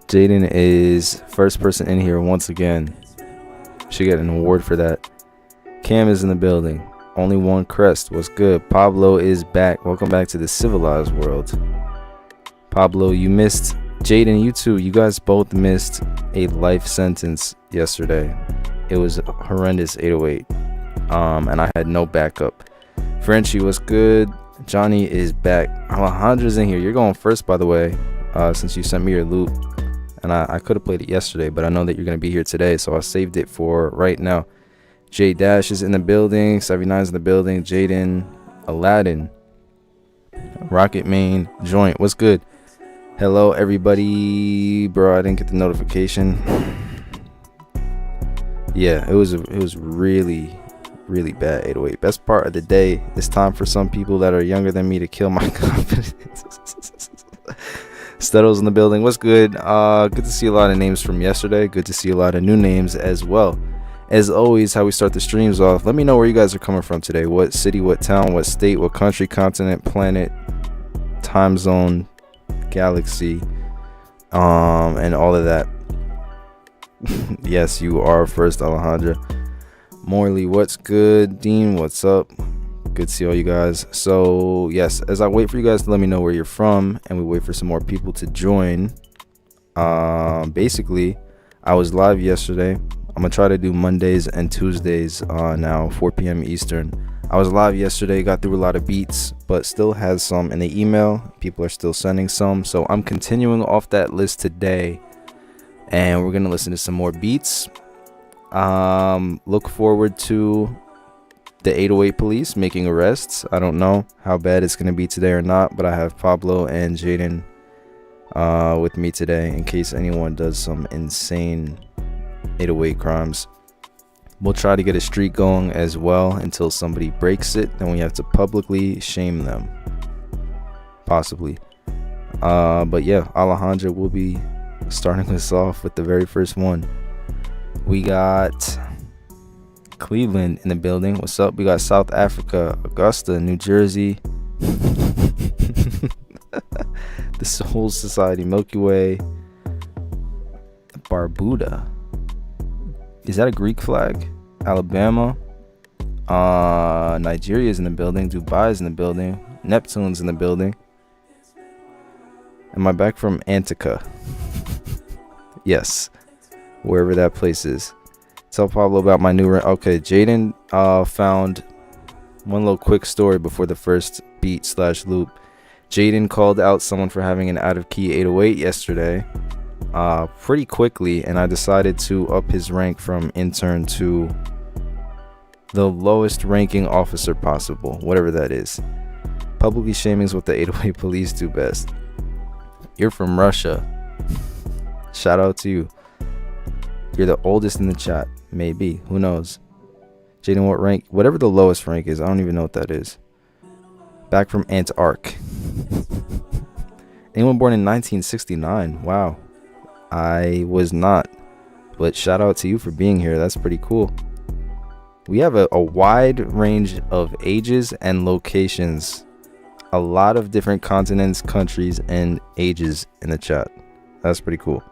Jaden is first person in here once again. Should get an award for that. Cam is in the building. Only one crest. What's good? Pablo is back. Welcome back to the civilized world. Pablo, you missed. Jaden, you too. You guys both missed a life sentence yesterday. It was horrendous 808. And I had no backup. Frenchie, what's good? Johnny is back. Alejandra's in here. You're going first, by the way, since you sent me your loop. And I could have played it yesterday, but I know that you're going to be here today, so I saved it for right now. J Dash is in the building. 79 is in the building. Jaden, Aladdin, Rocket Main, Joint. What's good? Hello, everybody. Bro, I didn't get the notification. Yeah, it was really bad 808. Best part of the day. It's time for some people that are younger than me to kill my confidence. Stettles in the building. What's good? Good to see a lot of names from yesterday. Good to see a lot of new names as well. As always, how we start the streams off. Let me know where you guys are coming from today. What city, what town, what state, what country, continent, planet, time zone, galaxy, and all of that. Yes, you are first, Alejandra. Morley, what's good? Dean, what's up? Good to see all you guys. So yes, as I wait for you guys to let me know where you're from and we wait for some more people to join, basically I was live yesterday. I'm gonna try to do Mondays and Tuesdays now, 4 p.m. Eastern. I was live yesterday, got through a lot of beats, but still has some in the email. People are still sending some, so I'm continuing off that list today, and we're gonna listen to some more beats. Look forward to the 808 police making arrests. I don't know how bad it's gonna be today or not, but I have Pablo and Jaden with me today in case anyone does some insane 808 crimes. We'll try to get a streak going as well until somebody breaks it, and we have to publicly shame them, possibly. But yeah, Alejandra will be starting us off with the very first one. We got Cleveland in the building. What's up? We got South Africa, Augusta, New Jersey, the Soul Society, Milky Way, Barbuda. Is that a Greek flag? Alabama. Nigeria is in the building. Dubai is in the building. Neptune's in the building. Am I back from Antarctica? Yes. Wherever that place is. Tell Pablo about my new okay, Jaden found one little quick story before the first beat / loop. Jaden called out someone for having an out of key 808 yesterday. Pretty quickly, and I decided to up his rank from intern to the lowest ranking officer possible, whatever that is. Publicly shaming is what the 808 police do best. You're from Russia. Shout out to you. You're the oldest in the chat. Maybe, who knows? Jaden, what rank? Whatever the lowest rank is, I don't even know what that is. Back from Antarctica. Anyone born in 1969? Wow. I was not, but shout out to you for being here. That's pretty cool. We have a wide range of ages and locations, a lot of different continents, countries, and ages in the chat. That's pretty cool.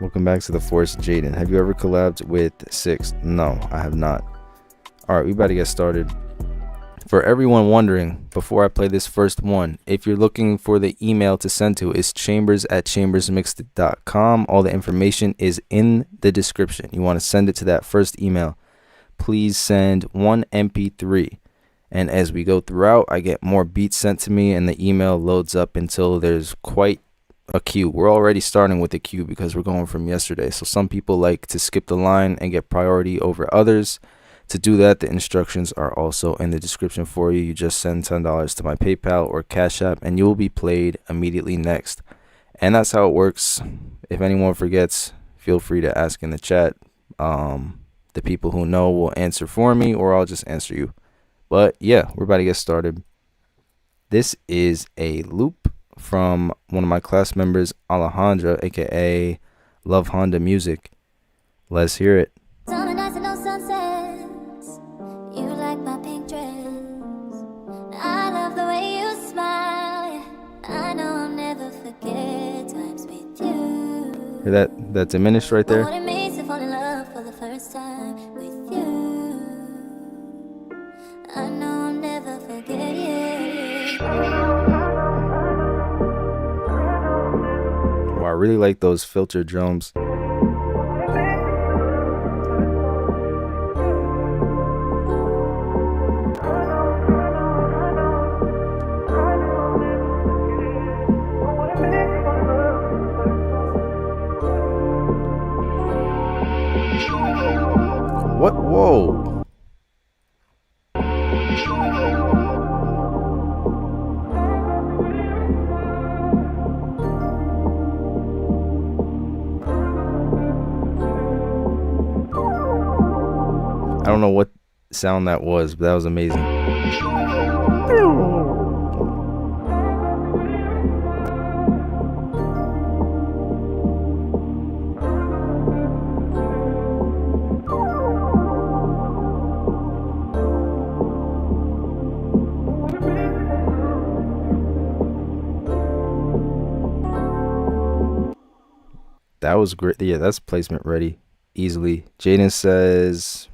Welcome back to the Force, Jaden. Have you ever collabed with Six? No, I have not. All right, we about to get started. For everyone wondering, before I play this first one, if you're looking for the email to send to, it's chambers@chambersmixedit.com. All the information is in the description. You want to send it to that first email. Please send ONE MP3. And as we go throughout, I get more beats sent to me, and the email loads up until there's quite a queue. We're already starting with a queue because we're going from yesterday. So some people like to skip the line and get priority over others. To do that, the instructions are also in the description for you. You just send $10 to my PayPal or Cash App, and you will be played immediately next. And that's how it works. If anyone forgets, feel free to ask in the chat. The people who know will answer for me, or I'll just answer you. But yeah, we're about to get started. This is a loop from one of my class members, Alejandra, aka Love Honda Music. Let's hear it. I love the way you smile. I know I'll never forget. Hear that diminished right there? What it means to fall in love for the first time with you. I know I'll never forget you. Wow, I really like those filter drums. What? Whoa. I don't know what sound that was, but that was amazing. That was great. Yeah, that's placement ready easily. Jaden says,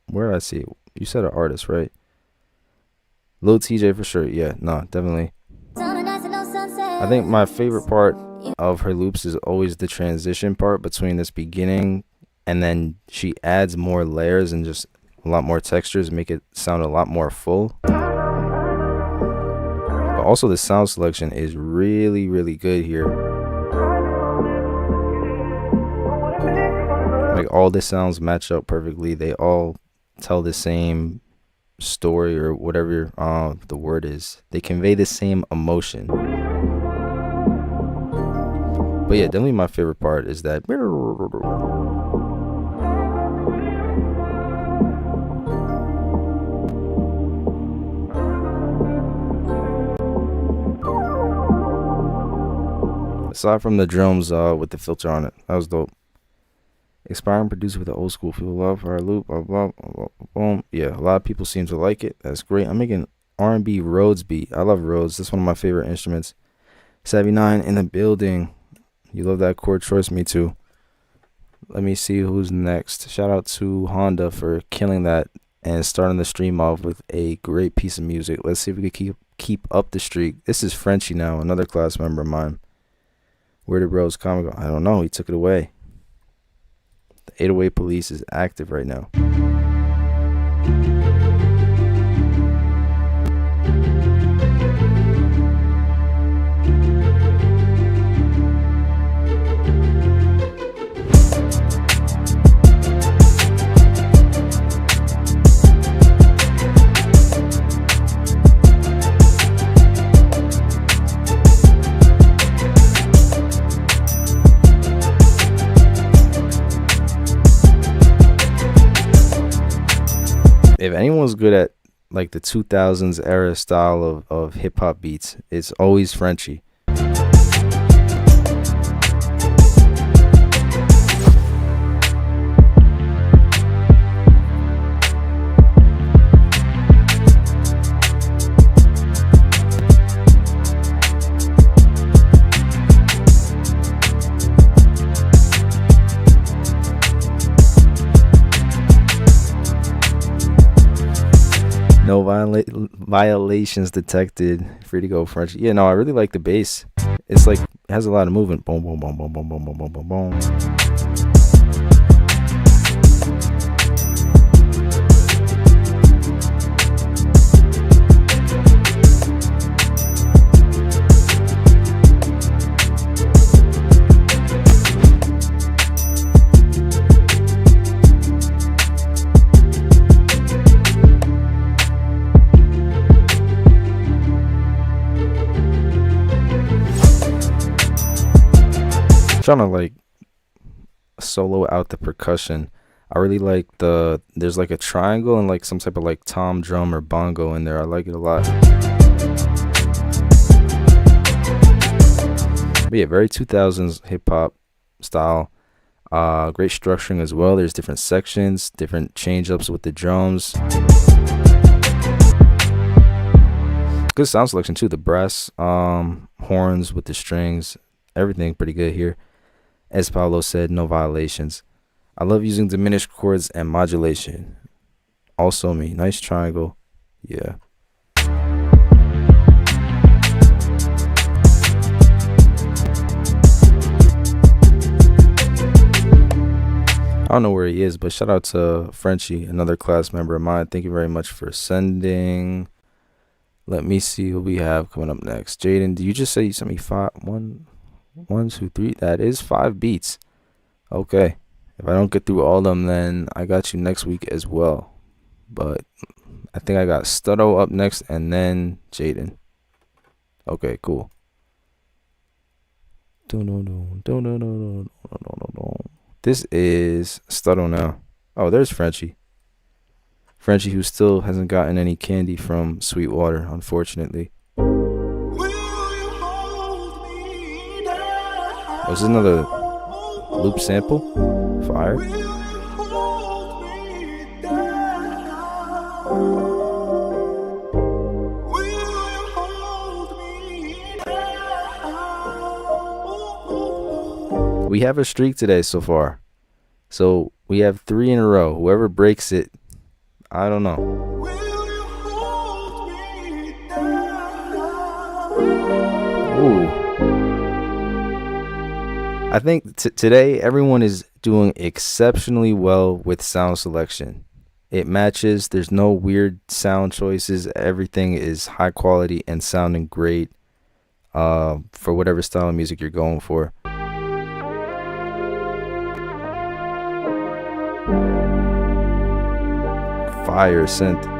where did I see it? You said an artist, right? Lil TJ for sure. Yeah, no, definitely. I think my favorite part of her loops is always the transition part between this beginning and then she adds more layers and just a lot more textures, make it sound a lot more full. But also the sound selection is really, really good here. Like all the sounds match up perfectly. They all tell the same story or whatever the word is. They convey the same emotion. But yeah, definitely my favorite part is that. Aside from the drums with the filter on it, that was dope. Expiring producer with the old school feel love for our loop, blah, blah, blah, blah, boom. Yeah, a lot of people seem to like it. That's great. I'm making R&B Rhodes beat. I love Rhodes. That's one of my favorite instruments. Savvy 9 in the building. You love that chord choice? Me too. Let me see who's next. Shout out to Honda for killing that and starting the stream off with a great piece of music. Let's see if we can keep up the streak. This is Frenchie now, another class member of mine. Where did Rose comic go? I don't know. He took it away. The 808 police is active right now. If anyone's good at like the 2000s era style of hip hop beats, it's always Frenchie. No violations detected. Free to go French. Yeah, no, I really like the bass. It's like it has a lot of movement. Boom, boom, boom, boom, boom, boom, boom, boom, boom, boom. Trying to like solo out the percussion. I really like there's like a triangle and like some type of like tom drum or bongo in there. I like it a lot. But yeah, very 2000s hip hop style. Great structuring as well. There's different sections, different change ups with the drums. Good sound selection too. The brass horns with the strings, everything pretty good here. As Paulo said, no violations. I love using diminished chords and modulation. Also me. Nice triangle. Yeah. I don't know where he is, but shout out to Frenchie, another class member of mine. Thank you very much for sending. Let me see what we have coming up next. Jaden, did you just say you sent me 1, 2, 3? That is 5 beats. Okay. If I don't get through all of them, then I got you next week as well. But I think I got Stutto up next and then Jaden. Okay, cool. This is Stutto now. Oh, there's Frenchie. Frenchie, who still hasn't gotten any candy from Sweetwater, unfortunately. Oh, is this another loop sample? Fire. We have a streak today so far. So we have 3 in a row. Whoever breaks it, I don't know. Ooh. I think today everyone is doing exceptionally well with sound selection. It matches. There's no weird sound choices. Everything is high quality and sounding great for whatever style of music you're going for. Fire synth.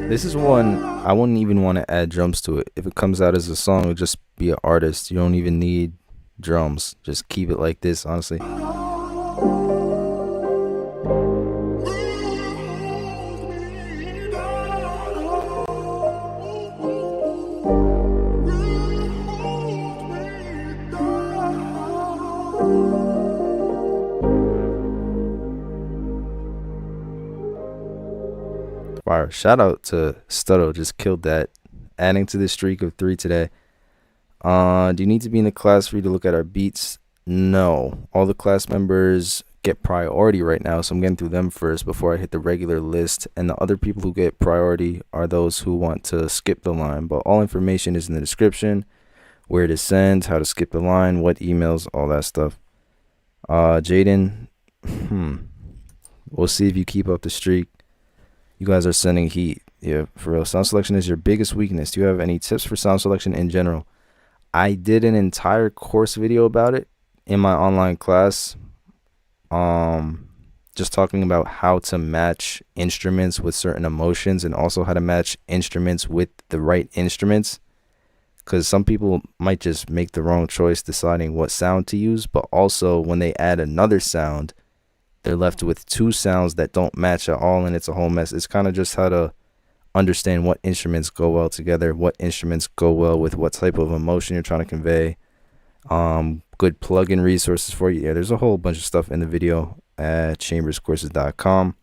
This is one I wouldn't even want to add drums to it. If it comes out as a song, it'll just be an artist. You don't even need drums. Just keep it like this, honestly. Fire. Shout out to Stutto, just killed that. Adding to the streak of 3 today. Do you need to be in the class for you to look at our beats? No. All the class members get priority right now, so I'm getting through them first before I hit the regular list. And the other people who get priority are those who want to skip the line. But all information is in the description. Where to send, how to skip the line, what emails, all that stuff. Jaden, we'll see if you keep up the streak. You guys are sending heat. Yeah, for real. Sound selection is your biggest weakness. Do you have any tips for sound selection in general? I did an entire course video about it in my online class. Just talking about how to match instruments with certain emotions and also how to match instruments with the right instruments. Because some people might just make the wrong choice deciding what sound to use, but also when they add another sound, they're left with 2 sounds that don't match at all, and it's a whole mess. It's kind of just how to understand what instruments go well together, what instruments go well with what type of emotion you're trying to convey. Good plug-in resources for you. Yeah, there's a whole bunch of stuff in the video at ChambersCourses.com.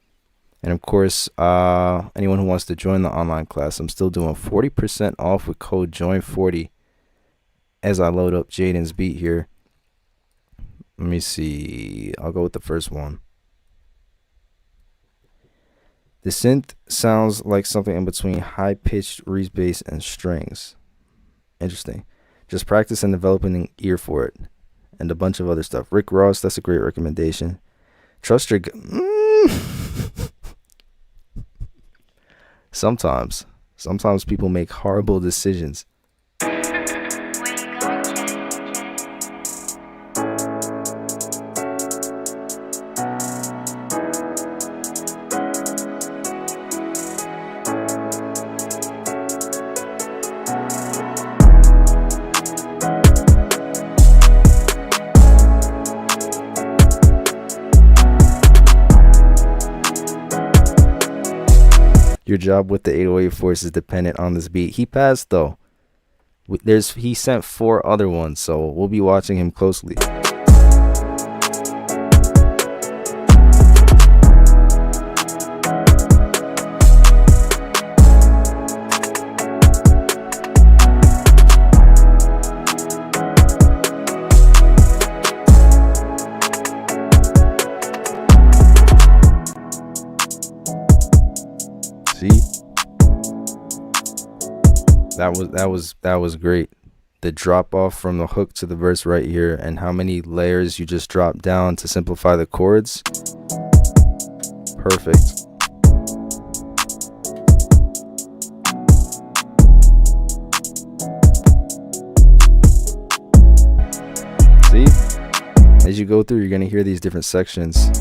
And of course, anyone who wants to join the online class, I'm still doing 40% off with code JOIN40 as I load up Jaden's beat here. Let me see. I'll go with the first one. The synth sounds like something in between high-pitched reed bass and strings. Interesting. Just practice and developing an ear for it. And a bunch of other stuff. Rick Ross, that's a great recommendation. Trust your... Sometimes people make horrible decisions. Your job with the 808 force is dependent on this beat. He passed though. He sent 4 other ones, so we'll be watching him closely. See? That was great. The drop off from the hook to the verse right here, and how many layers you just drop down to simplify the chords. Perfect. See? As you go through, you're gonna hear these different sections.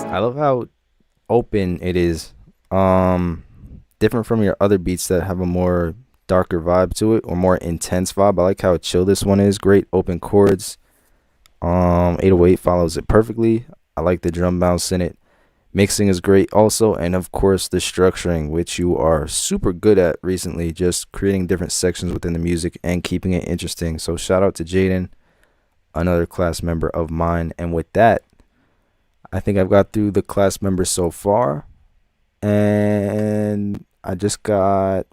I love how open it is. Different from your other beats that have a more darker vibe to it, or more intense vibe. I like how chill this one is. Great open chords. 808 follows it perfectly. I like the drum bounce in it. Mixing is great also, and of course the structuring, which you are super good at recently, just creating different sections within the music and keeping it interesting. So shout out to Jaden, another class member of mine. And with that, I think I've got through the class members so far, and I just got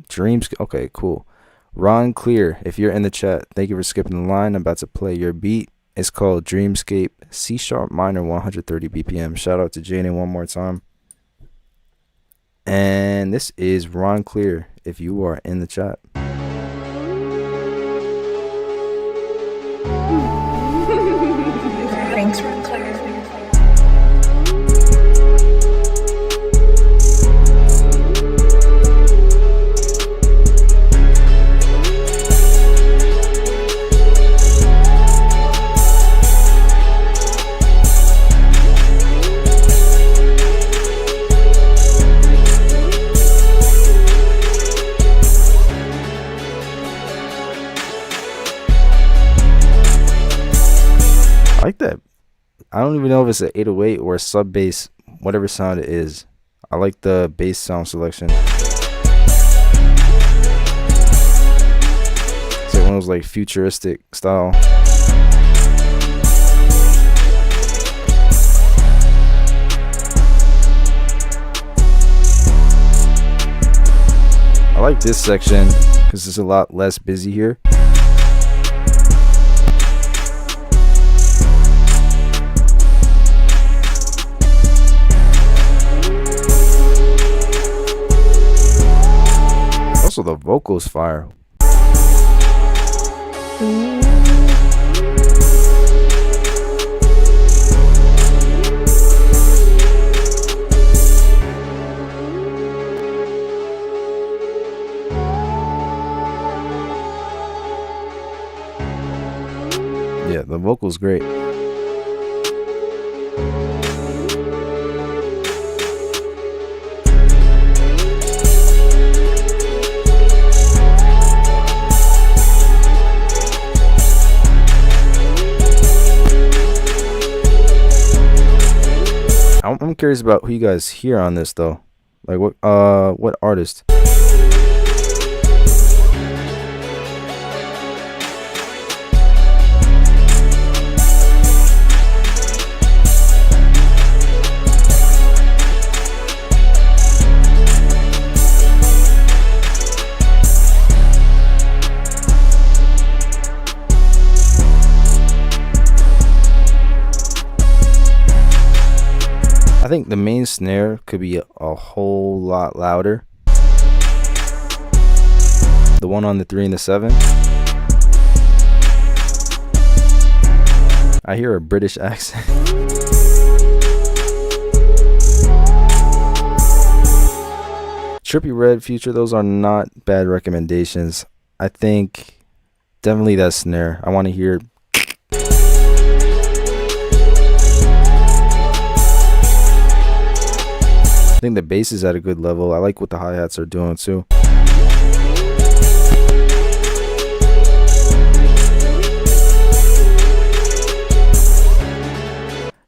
Dreams. Okay, cool. Ron Clear, if you're in the chat, thank you for skipping the line. I'm about to play your beat. It's called Dreamscape, C sharp minor, 130 BPM. Shout out to Jaden one more time. And this is Ron Clear, if you are in the chat. Thanks, Ron Clear. I like that. I don't even know if it's an 808 or a sub bass, whatever sound it is. I like the bass sound selection. It's like one of those like futuristic style. I like this section because it's a lot less busy here. Also, the vocals fire. Yeah, the vocals great. I'm curious about who you guys hear on this though. Like what artist? I think the main snare could be a whole lot louder. The one on the 3 and the 7. I hear a British accent. Trippy Red, Future, those are not bad recommendations. I think definitely that snare. I want to hear. I think the bass is at a good level. I like what the hi-hats are doing too.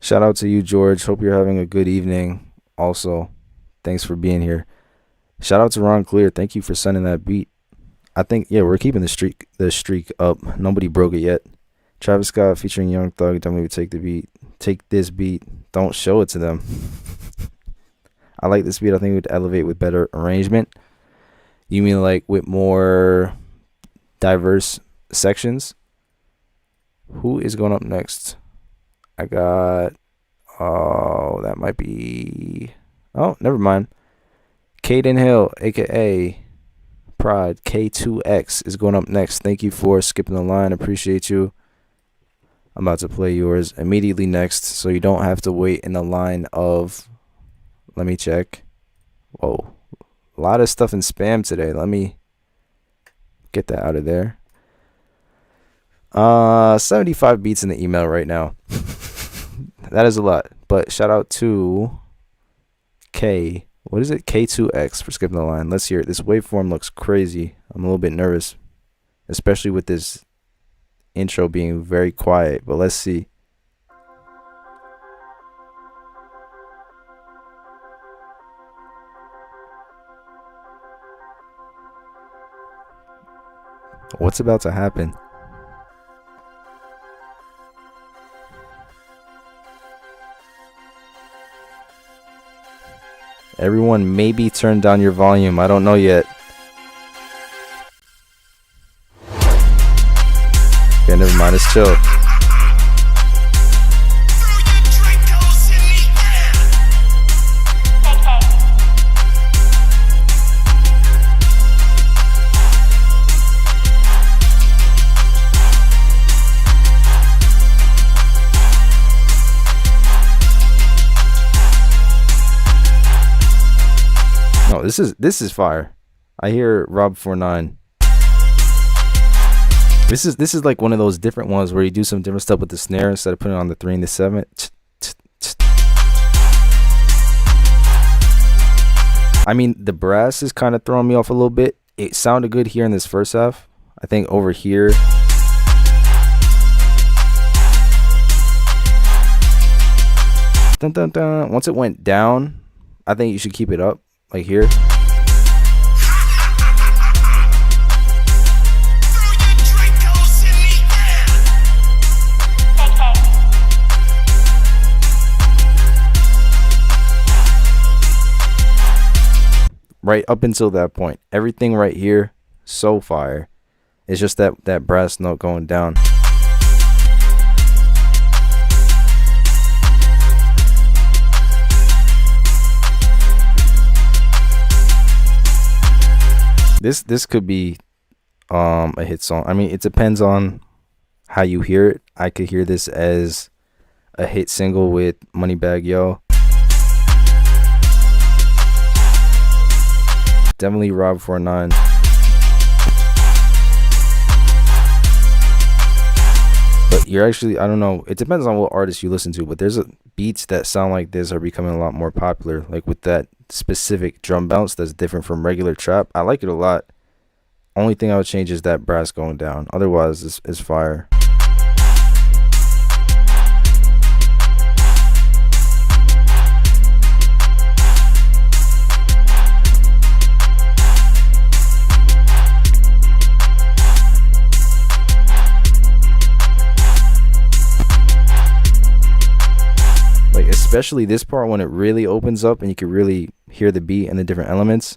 Shout out to you, George. Hope you're having a good evening. Also, thanks for being here. Shout out to Ron Clear. Thank you for sending that beat. I think, yeah, we're keeping the streak up. Nobody broke it yet. Travis Scott featuring Young Thug. Definitely would take this beat. Don't show it to them. I like this beat. I think it would elevate with better arrangement. You mean like with more diverse sections? Who is going up next? I got, that might be, never mind. Caden Hill, aka Pride K2X, is going up next. Thank you for skipping the line. Appreciate you. I'm about to play yours immediately next, so you don't have to wait in the line of. Let me check. Whoa, a lot of stuff in spam today. Let me get that out of there. 75 beats in the email right now. That is a lot. But shout out to K. What is it? K2X for skipping the line. Let's hear it. This waveform looks crazy. I'm a little bit nervous, especially with this intro being very quiet. But let's see. What's about to happen? Everyone, maybe turn down your volume. I don't know yet. Okay, never mind. It's chill. No, this is fire. I hear Rob 49. This is like one of those different ones where you do some different stuff with the snare instead of putting it on the 3 and the 7. I mean, the brass is kind of throwing me off a little bit. It sounded good here in this first half. I think over here, dun, dun, dun. Once it went down, I think you should keep it up. Like here. Right up until that point. Everything right here, so fire. It's just that brass note going down. This could be a hit song. I mean, it depends on how you hear it. I could hear this as a hit single with Moneybagg Yo. Definitely Rob 49. But you're actually, I don't know, it depends on what artist you listen to, but there's beats that sound like this are becoming a lot more popular, like with that specific drum bounce that's different from regular trap. I like it a lot. Only thing I would change is that brass going down. Otherwise, it's fire. Like, especially this part when it really opens up and you can really hear the beat and the different elements.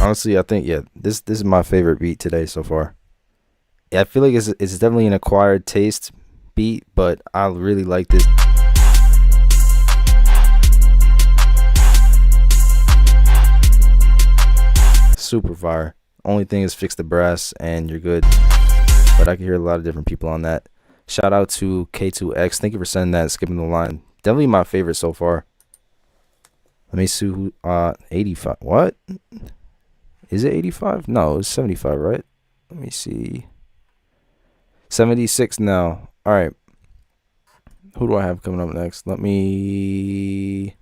Honestly, I think, yeah, this is my favorite beat today so far. Yeah, I feel like it's definitely an acquired taste beat, but I really like this. super fire. Only thing is fix the brass and you're good. But I can hear a lot of different people on that. Shout out to K2X. Thank you for sending that and skipping the line. Definitely my favorite so far. Let me see who 85. What? Is it 85? No, it's 75, right? Let me see. 76 now. All right. Who do I have coming up next? Let me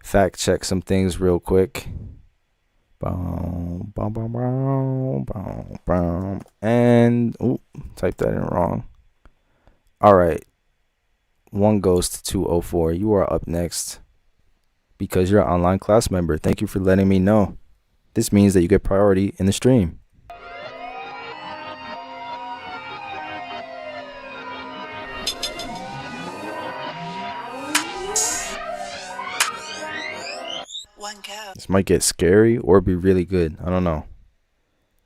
fact check some things real quick. Boom, boom, boom, boom, boom, boom. And type that in wrong. All right. One goes to 204. You are up next because you're an online class member. Thank you for letting me know. This means that you get priority in the stream. This might get scary or be really good. I don't know.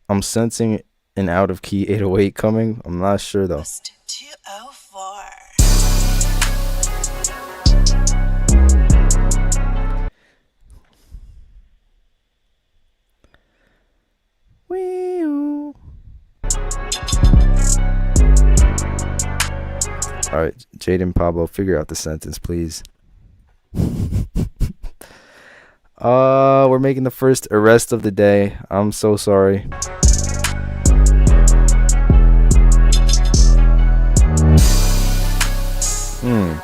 I'm sensing an out of key 808 coming. I'm not sure though. 204. Wee-oo. All right, Jaden Pablo, figure out the sentence, please. We're making the first arrest of the day. I'm so sorry.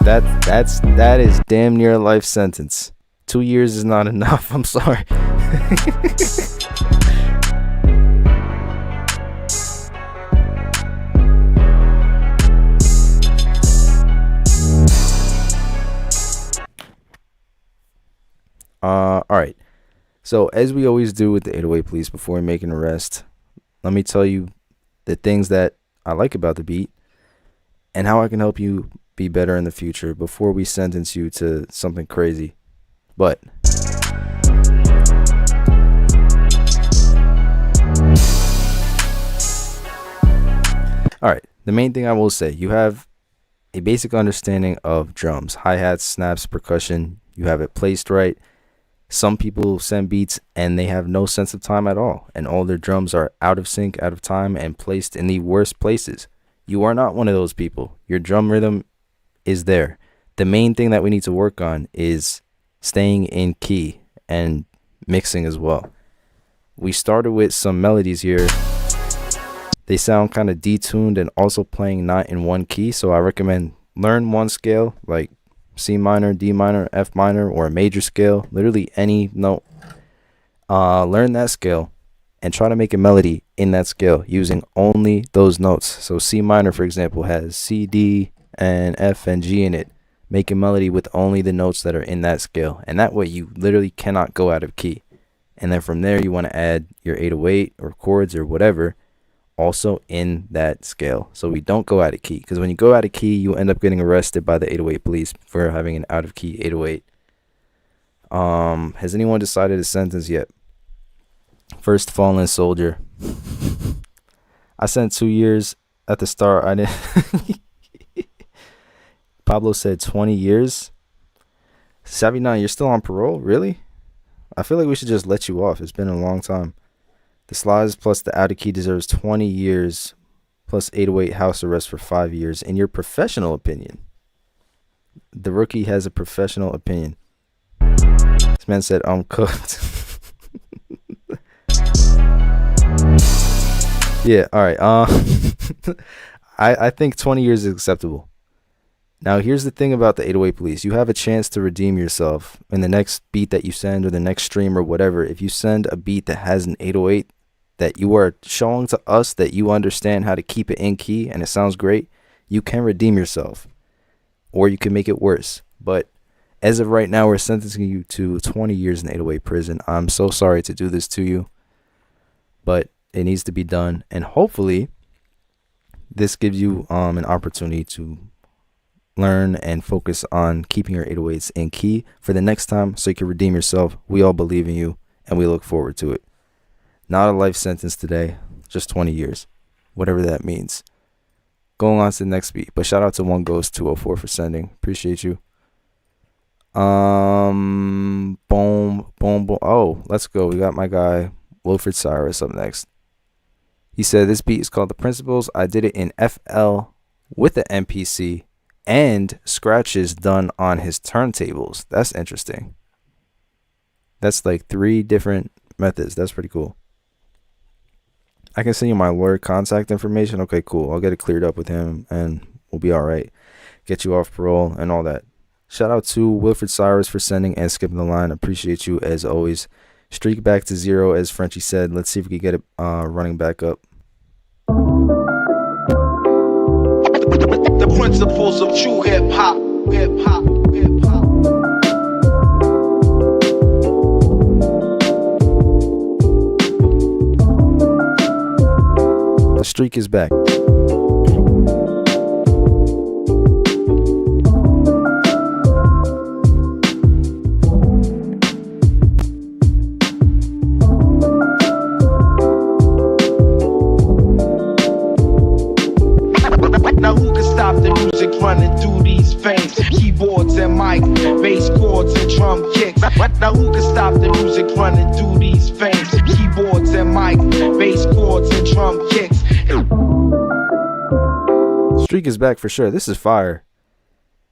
That is damn near a life sentence. 2 years is not enough. I'm sorry. All right. So as we always do with the 808 police, before we make an arrest, let me tell you the things that I like about the beat and how I can help you be better in the future before we sentence you to something crazy. But all right, the main thing I will say, you have a basic understanding of drums, hi-hats, snaps, percussion. You have it placed right. Some people send beats and they have no sense of time at all, and all their drums are out of sync, out of time, and placed in the worst places. You are not one of those people. Your drum rhythm is there. The main thing that we need to work on is staying in key and mixing as well. We started with some melodies here. They sound kind of detuned and also playing not in one key, so I recommend learn one scale, like C minor, D minor, F minor, or a major scale, literally any note. Learn that scale and try to make a melody in that scale using only those notes. So C minor, for example, has C, D, and F and G in it. Make a melody with only the notes that are in that scale, and that way you literally cannot go out of key. And then from there you want to add your 808 or chords or whatever also in that scale, so we don't go out of key, because when you go out of key you end up getting arrested by the 808 police for having an out of key 808. Has anyone decided a sentence yet? First fallen soldier. I sent 2 years at the start. I didn't. Pablo said 20 years. 79, you're still on parole? Really? I feel like we should just let you off. It's been a long time. The slides plus the out of key deserves 20 years plus 808 house arrest for 5 years. In your professional opinion, the rookie has a professional opinion. This man said, I'm cooked. Yeah, all right. I think 20 years is acceptable. Now, here's the thing about the 808 police. You have a chance to redeem yourself in the next beat that you send or the next stream or whatever. If you send a beat that has an 808 that you are showing to us that you understand how to keep it in key and it sounds great, you can redeem yourself, or you can make it worse. But as of right now, we're sentencing you to 20 years in 808 prison. I'm so sorry to do this to you, but it needs to be done. And hopefully this gives you an opportunity to learn and focus on keeping your 808s in key for the next time so you can redeem yourself. We all believe in you and we look forward to it. Not a life sentence today, just 20 years, whatever that means. Going on to the next beat, but shout out to One Ghost 204 for sending. Appreciate you. Boom, boom, boom. Oh, let's go. We got my guy Wilfred Cyrus up next. He said this beat is called The Principles. I did it in FL with the MPC and scratches done on his turntables. That's interesting. That's like 3 different methods. That's pretty cool. I can send you my lawyer contact information. Okay, cool. I'll get it cleared up with him and we'll be all right. Get you off parole and all that. Shout out to Wilfred Cyrus for sending and skipping the line. Appreciate you as always. Streak back to 0, as Frenchie said. Let's see if we can get it running back up. The principles of true hip hop, hip hop, hip hop. The streak is back. Now who can stop the music running through these veins? Keyboards and mic, bass chords and drum kicks. Now who can stop the music running through these veins? Keyboards and mic, bass chords and drum kicks. Streak is back for sure. This is fire.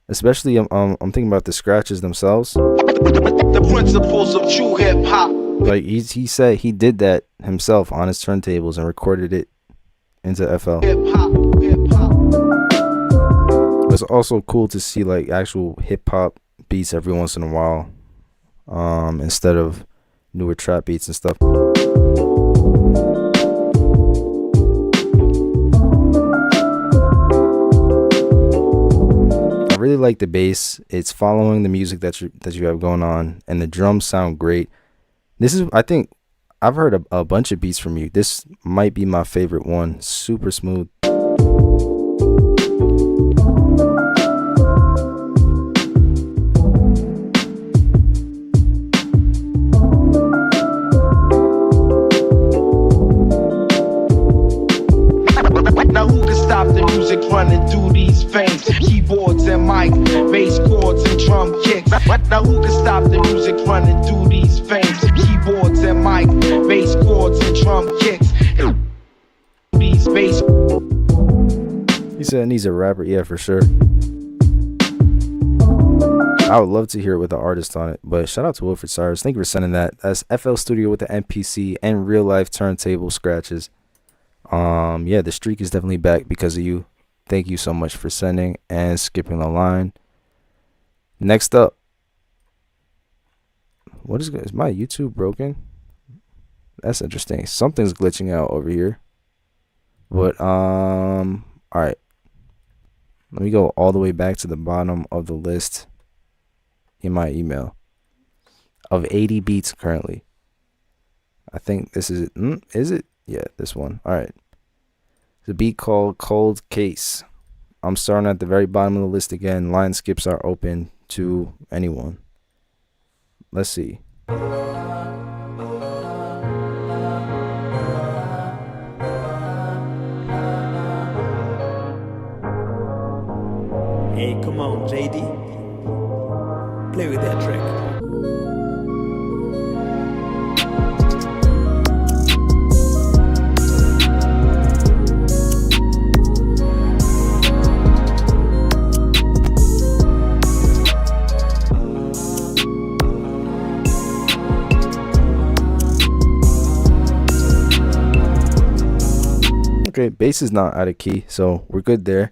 Especially I'm thinking about the scratches themselves. The principles of true hip hop. Like he said he did that himself on his turntables and recorded it into FL. Hip hop, hip hop. It's also cool to see like actual hip hop beats every once in a while, instead of newer trap beats and stuff. I really like the bass. It's following the music that you have going on, and the drums sound great. This is, I think, I've heard a bunch of beats from you. This might be my favorite one. Super smooth. Now who can stop the music running through these veins? Keyboards and mic, bass chords and drum kicks. Now who can stop the music running through these veins? Keyboards and mic, bass chords and drum kicks. These bass. He said he's a rapper. Yeah, for sure. I would love to hear it with the artist on it. But shout out to Wilfred Cyrus. Thank you for sending that. That's FL Studio with the MPC and real life turntable scratches. Yeah, the streak is definitely back because of you. Thank you so much for sending and skipping the line. Next up, is my YouTube broken? That's interesting. Something's glitching out over here. But all right. Let me go all the way back to the bottom of the list in my email of 80 beats currently. I think this is it. Is it? Yeah, this one. All right. It's a beat called Cold Case. I'm starting at the very bottom of the list again. Line skips are open to anyone. Let's see. Hey, come on, JD. Play with that track. Okay, bass is not out of key, so we're good there.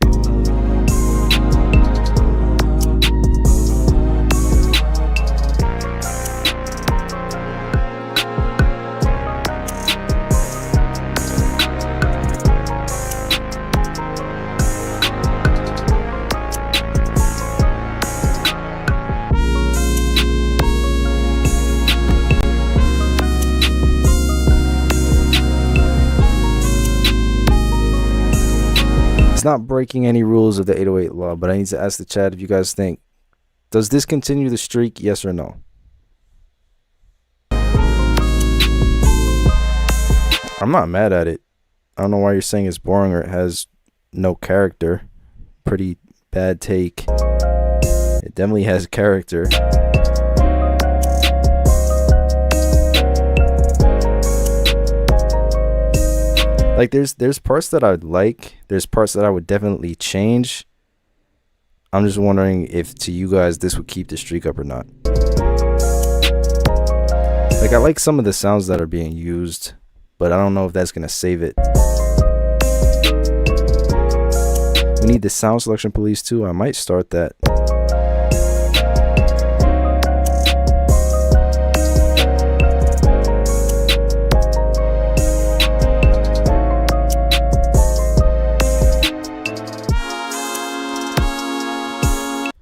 It's not breaking any rules of the 808 law, but I need to ask the chat if you guys think, does this continue the streak, yes or no? I'm not mad at it. I don't know why you're saying it's boring or it has no character. Pretty bad take. It definitely has character. Like there's parts that I would like. There's parts that I would definitely change. I'm just wondering if to you guys this would keep the streak up or not. Like I like some of the sounds that are being used, but I don't know if that's gonna save it. We need the sound selection police too. I might start that.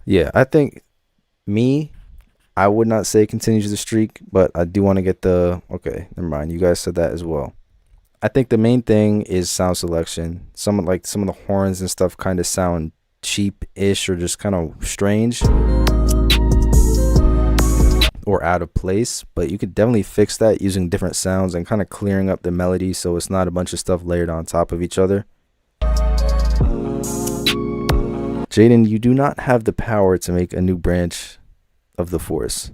Yeah, I think I would not say continues the streak, but I do want to get the, okay, never mind. You guys said that as well. I think the main thing is sound selection. Some of the horns and stuff kind of sound cheap-ish or just kind of strange or out of place, but you could definitely fix that using different sounds and kind of clearing up the melody so it's not a bunch of stuff layered on top of each other. Jaden, you do not have the power to make a new branch of the force.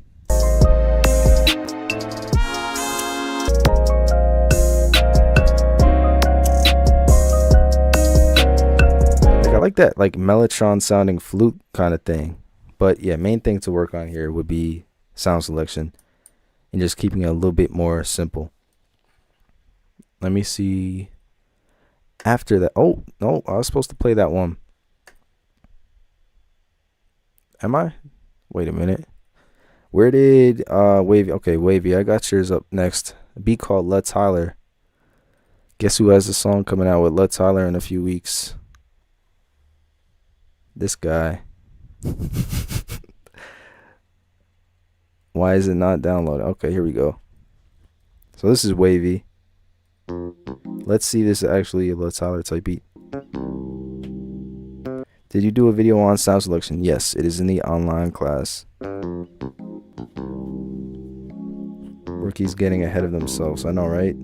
Like I like that like Mellotron sounding flute kind of thing. But yeah, main thing to work on here would be sound selection and just keeping it a little bit more simple. Let me see. After that, oh no, I was supposed to play that one. Am I? Wait a minute. Where did Wavy? Okay, Wavy, I got yours up next. A beat called Let Tyler. Guess who has a song coming out with Let Tyler in a few weeks? This guy. Why is it not downloaded? Okay, here we go. So this is Wavy. Let's see this is actually a Let Tyler type beat. Did you do a video on sound selection? Yes, it is in the online class. Rookies getting ahead of themselves. I know, right?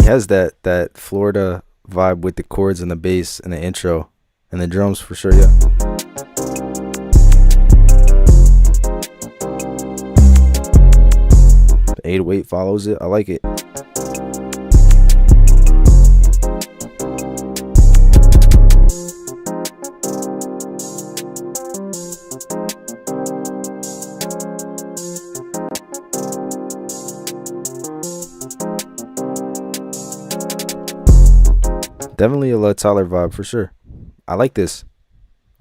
Has that Florida vibe with the chords and the bass and the intro and the drums for sure. Yeah, the 808 follows it. I like it. Definitely a Let Tyler vibe for sure. I like this.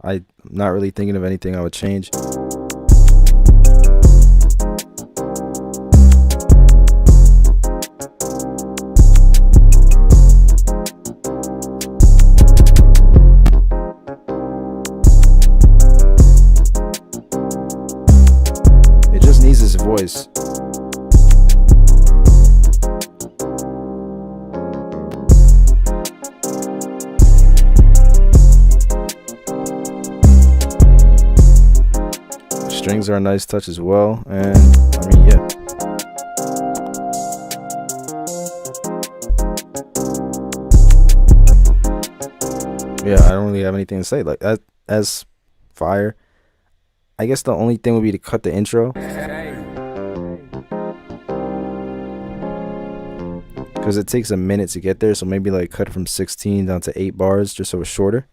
I'm not really thinking of anything I would change. It just needs his voice. Strings are a nice touch as well, and I mean, yeah. Yeah, I don't really have anything to say. Like as fire. I guess the only thing would be to cut the intro, because it takes a minute to get there. So maybe like cut from 16 down to 8 bars, just so it's shorter.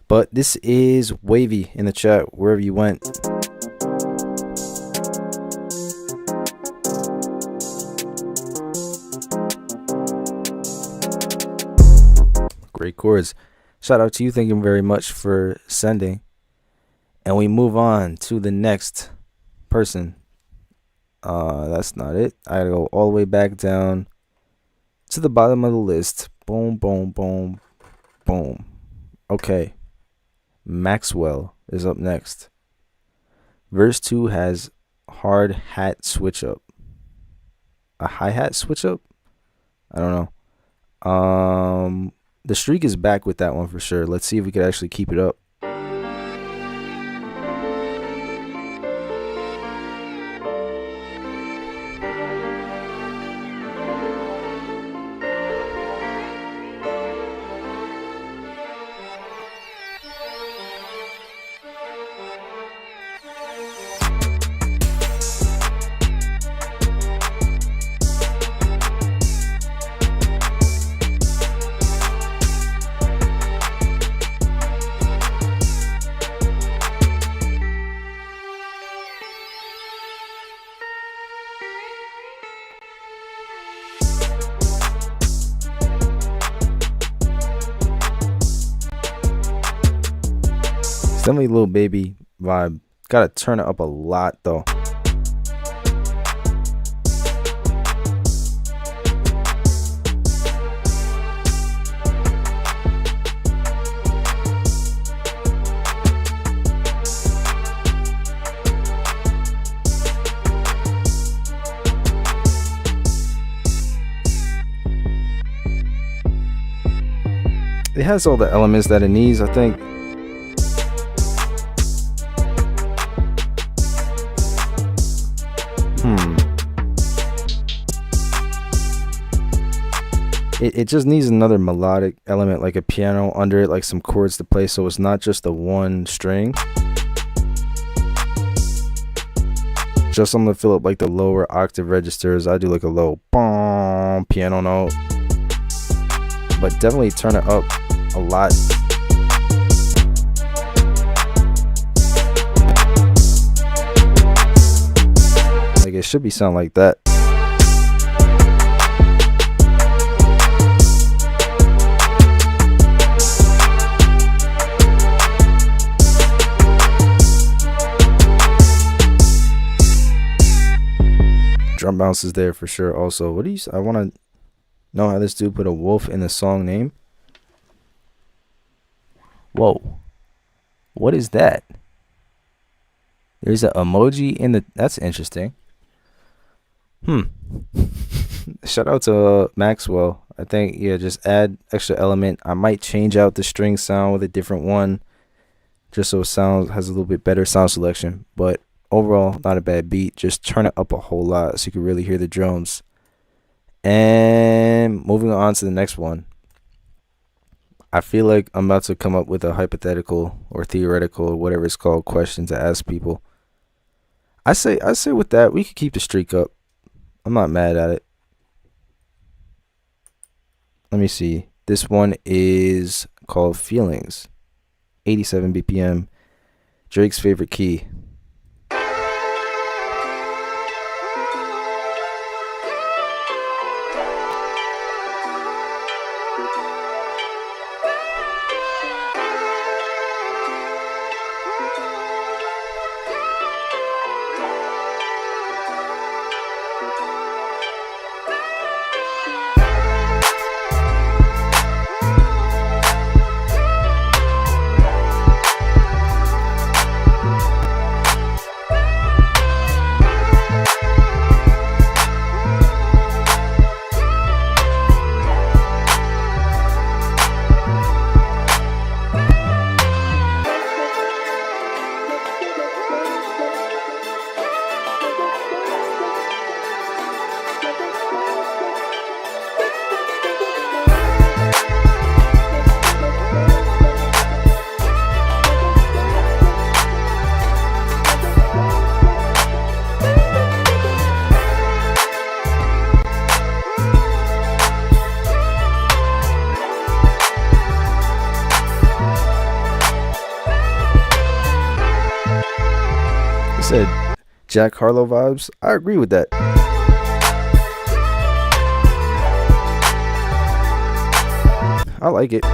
But this is Wavy in the chat, wherever you went. Great chords. Shout out to you. Thank you very much for sending. And we move on to the next person. That's not it. I gotta go all the way back down to the bottom of the list. Boom, boom, boom, boom. Okay. Maxwell is up next. Verse 2 has hard hat switch up. A hi-hat switch up? I don't know. the streak is back with that one for sure. Let's see if we could actually keep it up. Definitely Lil Baby vibe. Gotta turn it up a lot though. It has all the elements that it needs, I think. It just needs another melodic element, like a piano under it, like some chords to play, so it's not just the one string. Just something to fill up like the lower octave registers. I do like a low boom piano note, but definitely turn it up a lot. Like it should be sound like that. Drum bounce is there for sure. Also, what do you? I want to know how this dude put a wolf in the song name. Whoa, what is that? There's an emoji in the. That's interesting. Shout out to Maxwell. I think just add extra element. I might change out the string sound with a different one, just so it has a little bit better sound selection. But overall, not a bad beat. Just turn it up a whole lot so you can really hear the drums. And moving on to the next one. I feel like I'm about to come up with a hypothetical or theoretical or whatever it's called question to ask people. I say with that, we could keep the streak up. I'm not mad at it. Let me see. This one is called Feelings. 87 BPM. Drake's favorite key. Said Jack Harlow vibes. I agree with that. I like it.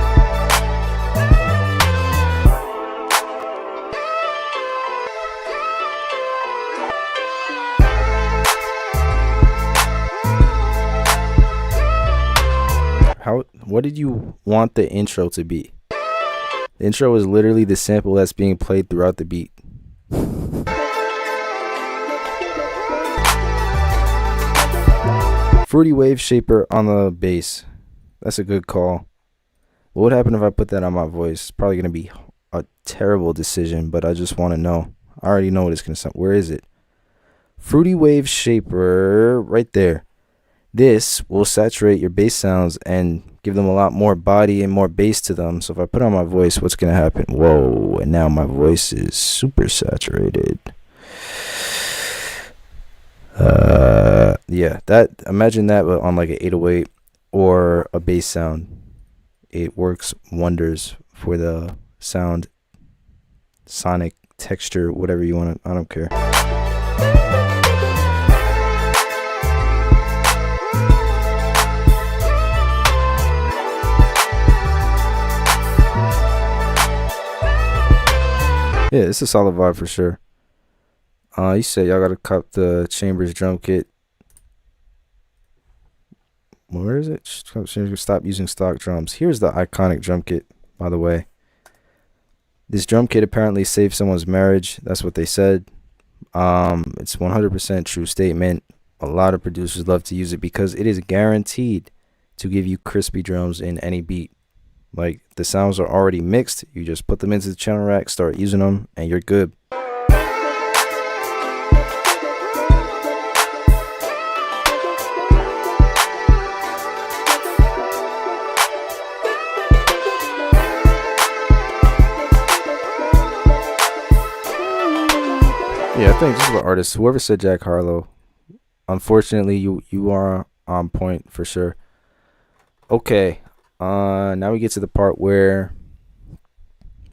What did you want the intro to be? The intro is literally the sample that's being played throughout the beat. Fruity Wave Shaper on the bass. That's a good call. What would happen if I put that on my voice? It's probably gonna be a terrible decision, but I just want to know. I already know what it's gonna sound. Where is it? Fruity Wave Shaper, right there. This will saturate your bass sounds and give them a lot more body and more bass to them. So if I put on my voice, what's gonna happen? Whoa, and now my voice is super saturated. Yeah, that, imagine that but on like an 808 or a bass sound. It works wonders for the sound, sonic texture, whatever you want to, I don't care. Yeah, it's a solid vibe for sure. You said y'all gotta cop the Chambers drum kit. Where is it? Stop using stock drums. Here's the iconic drum kit, by the way. This drum kit apparently saved someone's marriage. That's what they said. It's 100% true statement. A lot of producers love to use it because it is guaranteed to give you crispy drums in any beat. Like, the sounds are already mixed. You just put them into the channel rack, start using them, and you're good. Yeah, I think just the artist, whoever said Jack Harlow, unfortunately, you are on point for sure. Okay, now we get to the part where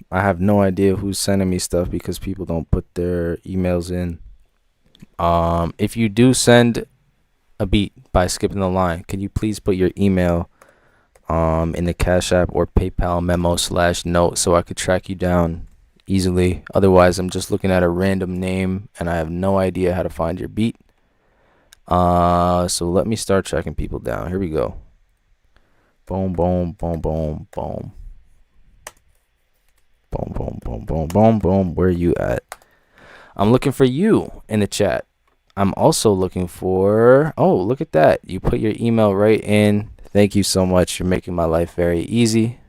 I have no idea who's sending me stuff because people don't put their emails in. If you do send a beat by skipping the line, can you please put your email in the CashApp or PayPal memo/note so I could track you down easily? Otherwise, I'm just looking at a random name and I have no idea how to find your beat. So let me start tracking people down. Here we go. Boom, boom, boom, boom, boom. Boom, boom, boom, boom, boom, boom. Where are you at? I'm looking for you in the chat. I'm also looking for, oh, look at that. You put your email right in. Thank you so much. You're making my life very easy.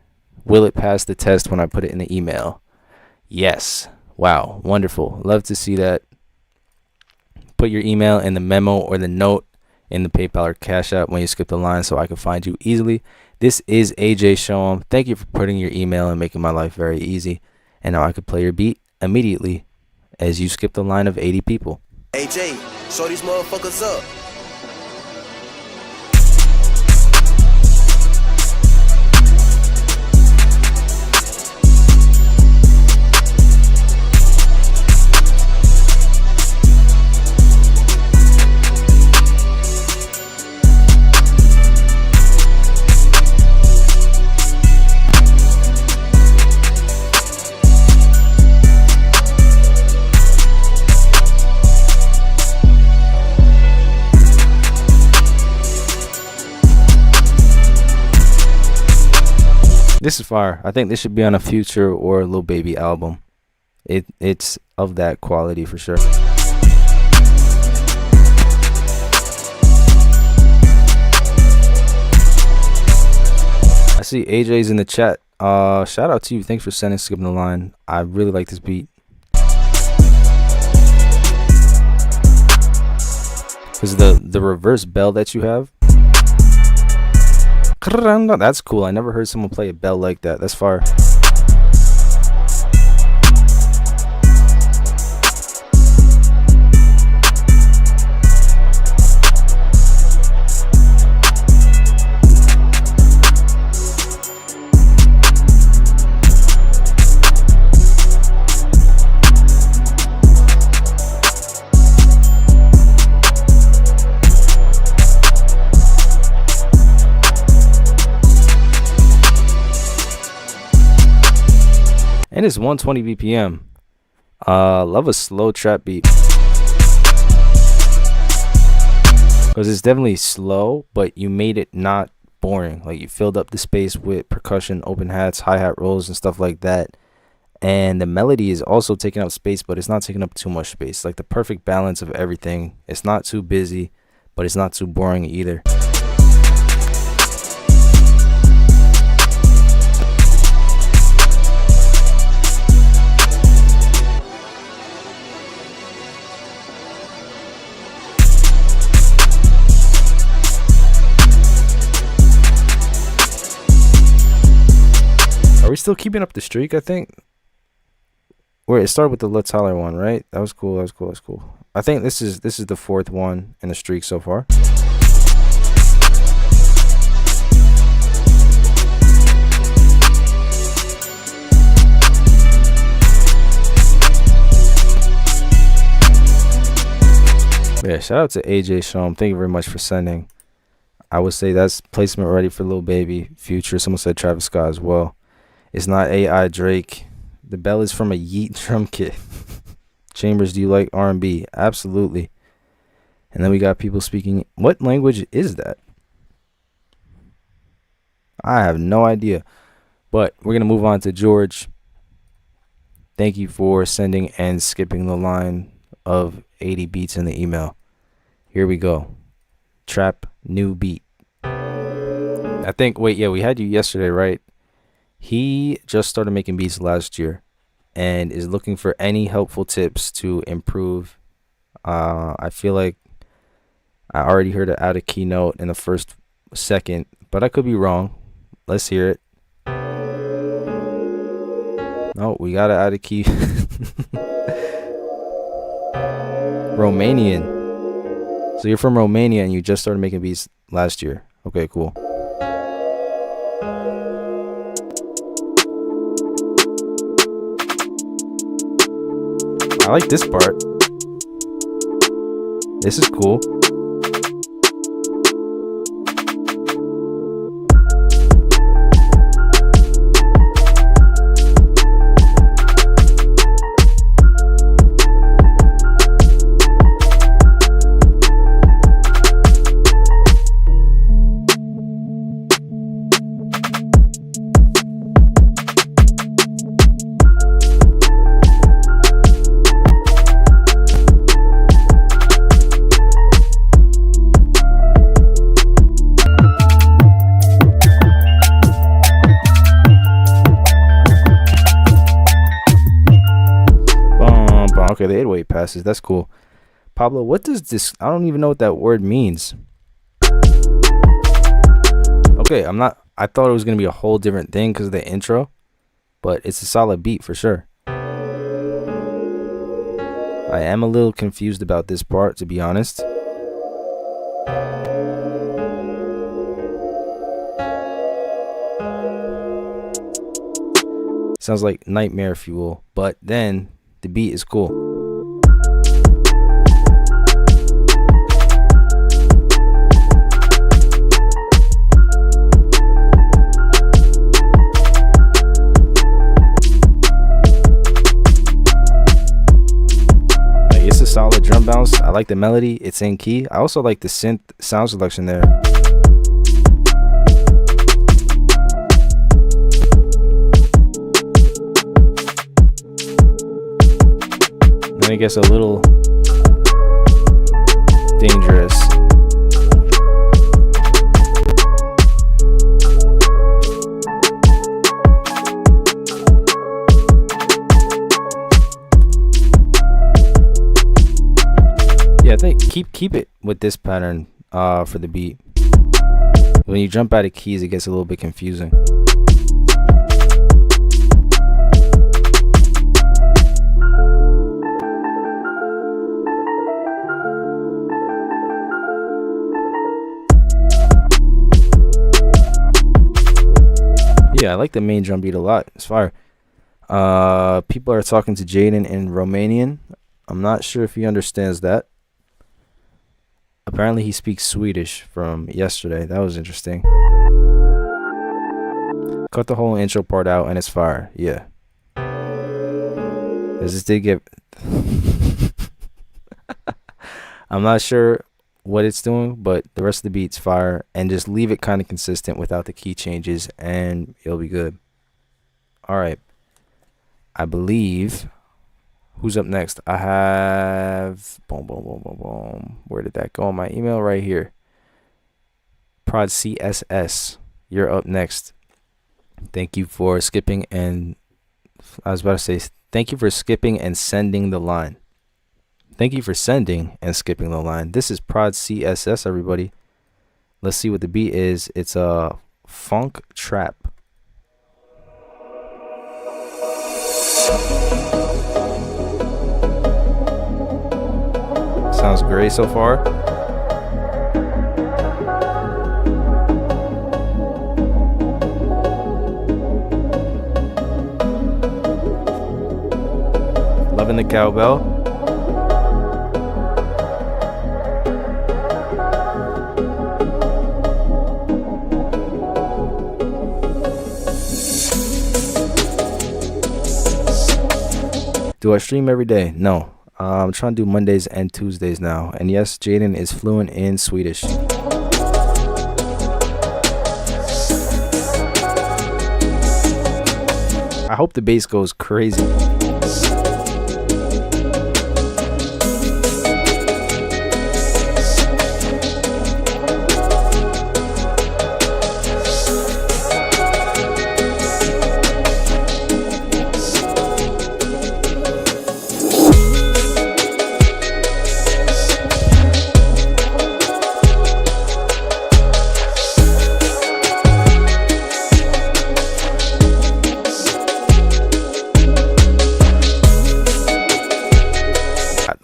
Will it pass the test when I put it in the email? Yes. Wow. Wonderful. Love to see that. Put your email in the memo or the note in the PayPal or Cash App when you skip the line so I can find you easily. This is AJ Show'em. Thank you for putting your email and making my life very easy. And now I can play your beat immediately as you skip the line of 80 people. AJ, show these motherfuckers up. This is fire. I think this should be on a Future or Lil Baby album. It's of that quality for sure. I see AJ's in the chat. Shout out to you. Thanks for sending Skipping the Line. I really like this beat. Because the reverse bell that you have. That's cool. I never heard someone play a bell like that. That's fire. And it's 120 BPM. Love a slow trap beat. Because it's definitely slow, but you made it not boring. Like, you filled up the space with percussion, open hats, hi-hat rolls, and stuff like that. And the melody is also taking up space, but it's not taking up too much space. Like, the perfect balance of everything. It's not too busy, but it's not too boring either. still keeping up the streak, I think. Wait, it started with the Lil Tyler one, right? That was cool. That was cool. I think this is the fourth one in the streak so far. Yeah, shout out to AJ Shom. Thank you very much for sending. I would say that's placement ready for Lil Baby. Future. Someone said Travis Scott as well. It's not AI Drake. The bell is from a Yeet drum kit. Chambers, do you like R&B? Absolutely. And then we got people speaking. What language is that? I have no idea. But we're going to move on to George. Thank you for sending and skipping the line of 80 beats in the email. Here we go. Trap new beat. I think, wait, yeah, we had you yesterday, right? He just started making beats last year and is looking for any helpful tips to improve. I feel like I already heard an out of key note in the first second, but I could be wrong. Let's hear it. No, we got an out of key. Romanian. So you're from Romania and you just started making beats last year. Okay, cool. I like this part. This is cool. Okay, the 808 passes. That's cool. Pablo, what does this? I don't even know what that word means. Okay, I thought it was going to be a whole different thing because of the intro, but it's a solid beat for sure. I am a little confused about this part, to be honest. Sounds like Nightmare Fuel, but then the beat is cool. It's a solid drum bounce. I like the melody. It's in key. I also like the synth sound selection there. Then it gets a little dangerous. Yeah, I think keep it with this pattern for the beat. When you jump out of keys, it gets a little bit confusing. Yeah, I like the main drum beat a lot. It's fire. People are talking to Jaden in Romanian. I'm not sure if he understands that. Apparently he speaks Swedish from yesterday. That was interesting. Cut the whole intro part out and it's fire. Yeah. This did get... I'm not sure what it's doing, but the rest of the beat's fire. And just leave it kind of consistent without the key changes and it'll be good. Alright. I believe... Who's up next? I have... Boom, boom, boom, boom, boom. Where did that go? On my email right here. Prod CSS. You're up next. Thank you for skipping and... I was about to say, thank you for skipping and sending the line. Thank you for sending and skipping the line. This is Prod CSS, everybody. Let's see what the beat is. It's a funk trap. sounds great so far. Loving the cowbell. Do I stream every day? No. I'm trying to do Mondays and Tuesdays now. And yes, Jaden is fluent in Swedish. I hope the bass goes crazy.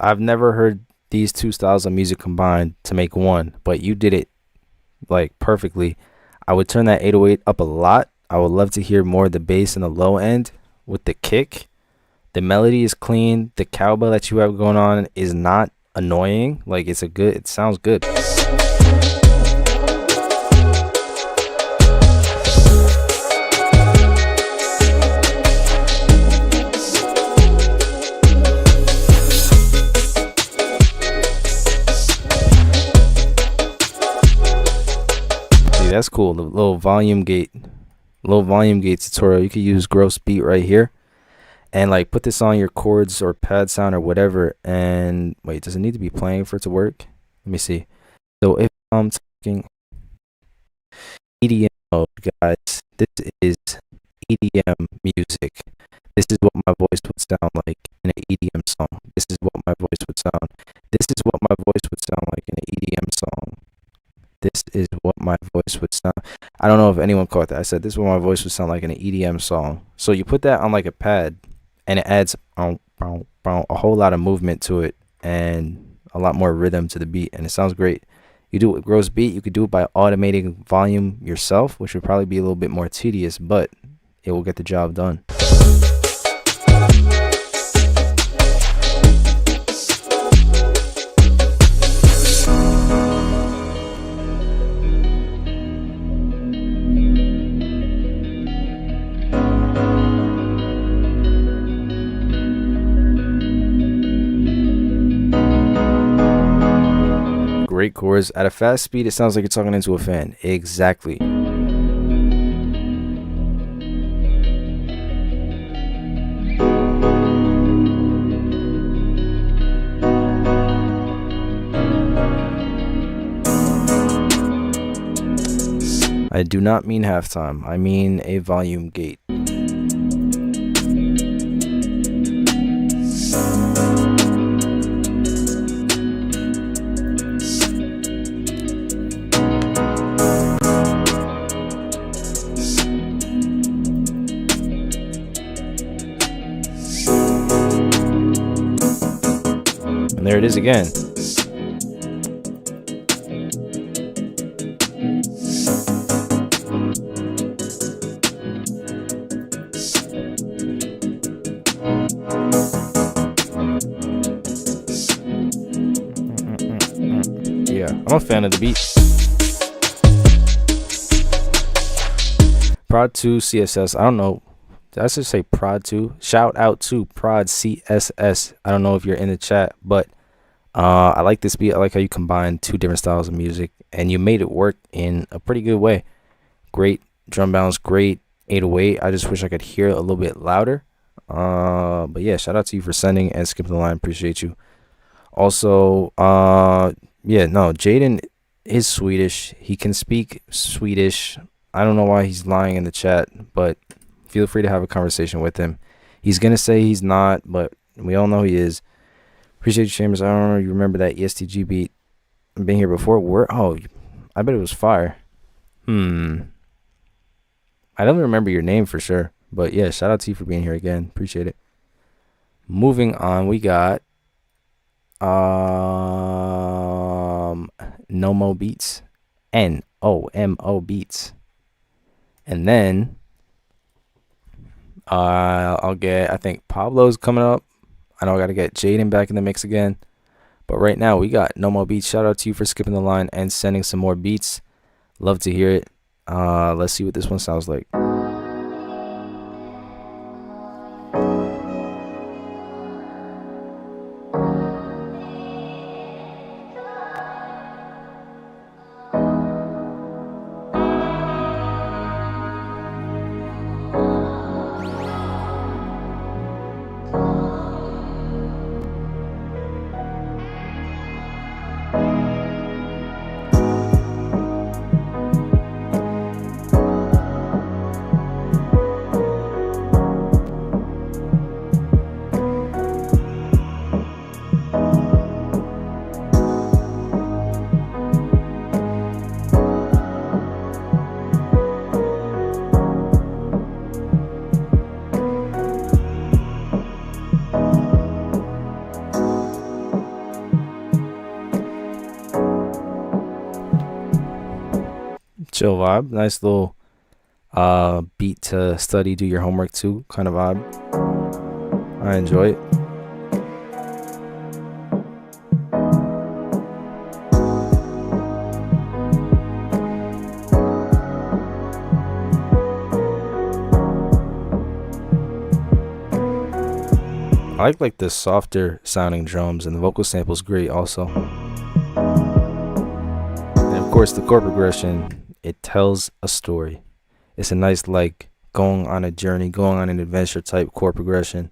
I've never heard these two styles of music combined to make one, but you did it like perfectly. I would turn that 808 up a lot. I would love to hear more of the bass in the low end with the kick. The melody is clean. The cowbell that you have going on is not annoying. Like it sounds good. That's cool. The little volume gate tutorial. You could use gross beat right here and like put this on your chords or pad sound or whatever. And wait, does it need to be playing for it to work? Let me see. So if I'm talking EDM mode, guys, this is EDM music. This is what my voice would sound like in an EDM song. This is what my voice would sound. This is what my voice would sound like in an EDM song. This is what my voice would sound. I don't know if anyone caught that. I said this is what my voice would sound like in an EDM song. So you put that on like a pad, and it adds a whole lot of movement to it and a lot more rhythm to the beat, and it sounds great. You do it with gross beat. You could do it by automating volume yourself, which would probably be a little bit more tedious, but it will get the job done. Great chords. At a fast speed, it sounds like you're talking into a fan. Exactly. I do not mean halftime. I mean a volume gate. And there it is again. Yeah, I'm a fan of the beat. Prod 2 CSS. I don't know. Did I just say Prod 2? Shout out to Prod CSS. I don't know if you're in the chat, but I like this beat. I like how you combine two different styles of music, and you made it work in a pretty good way. Great drum bounce, great 808. I just wish I could hear it a little bit louder. But yeah, shout out to you for sending and skipping the line. Appreciate you. Also, yeah, no, Jaden is Swedish. He can speak Swedish. I don't know why he's lying in the chat, but feel free to have a conversation with him. He's gonna say he's not, but we all know he is. Appreciate you, Chambers. I don't know if you remember that ESTG beat. I've been here before. Where? Oh, I bet it was fire. I don't remember your name for sure, but yeah, shout out to you for being here again. Appreciate it. Moving on, we got Nomo Beats, NOMO Beats, and then I'll get, I think Pablo's coming up. I know I gotta get Jaden back in the mix again, but right now we got Nomo Beats. Shout out to you for skipping the line and sending some more beats. Love to hear it. Let's see what this one sounds like. Chill vibe, nice little beat to study, do your homework to kind of vibe. I enjoy it. I like the softer sounding drums, and the vocal sample's great also. And of course the chord progression, it tells a story. It's a nice, like, going on a journey, going on an adventure type chord progression.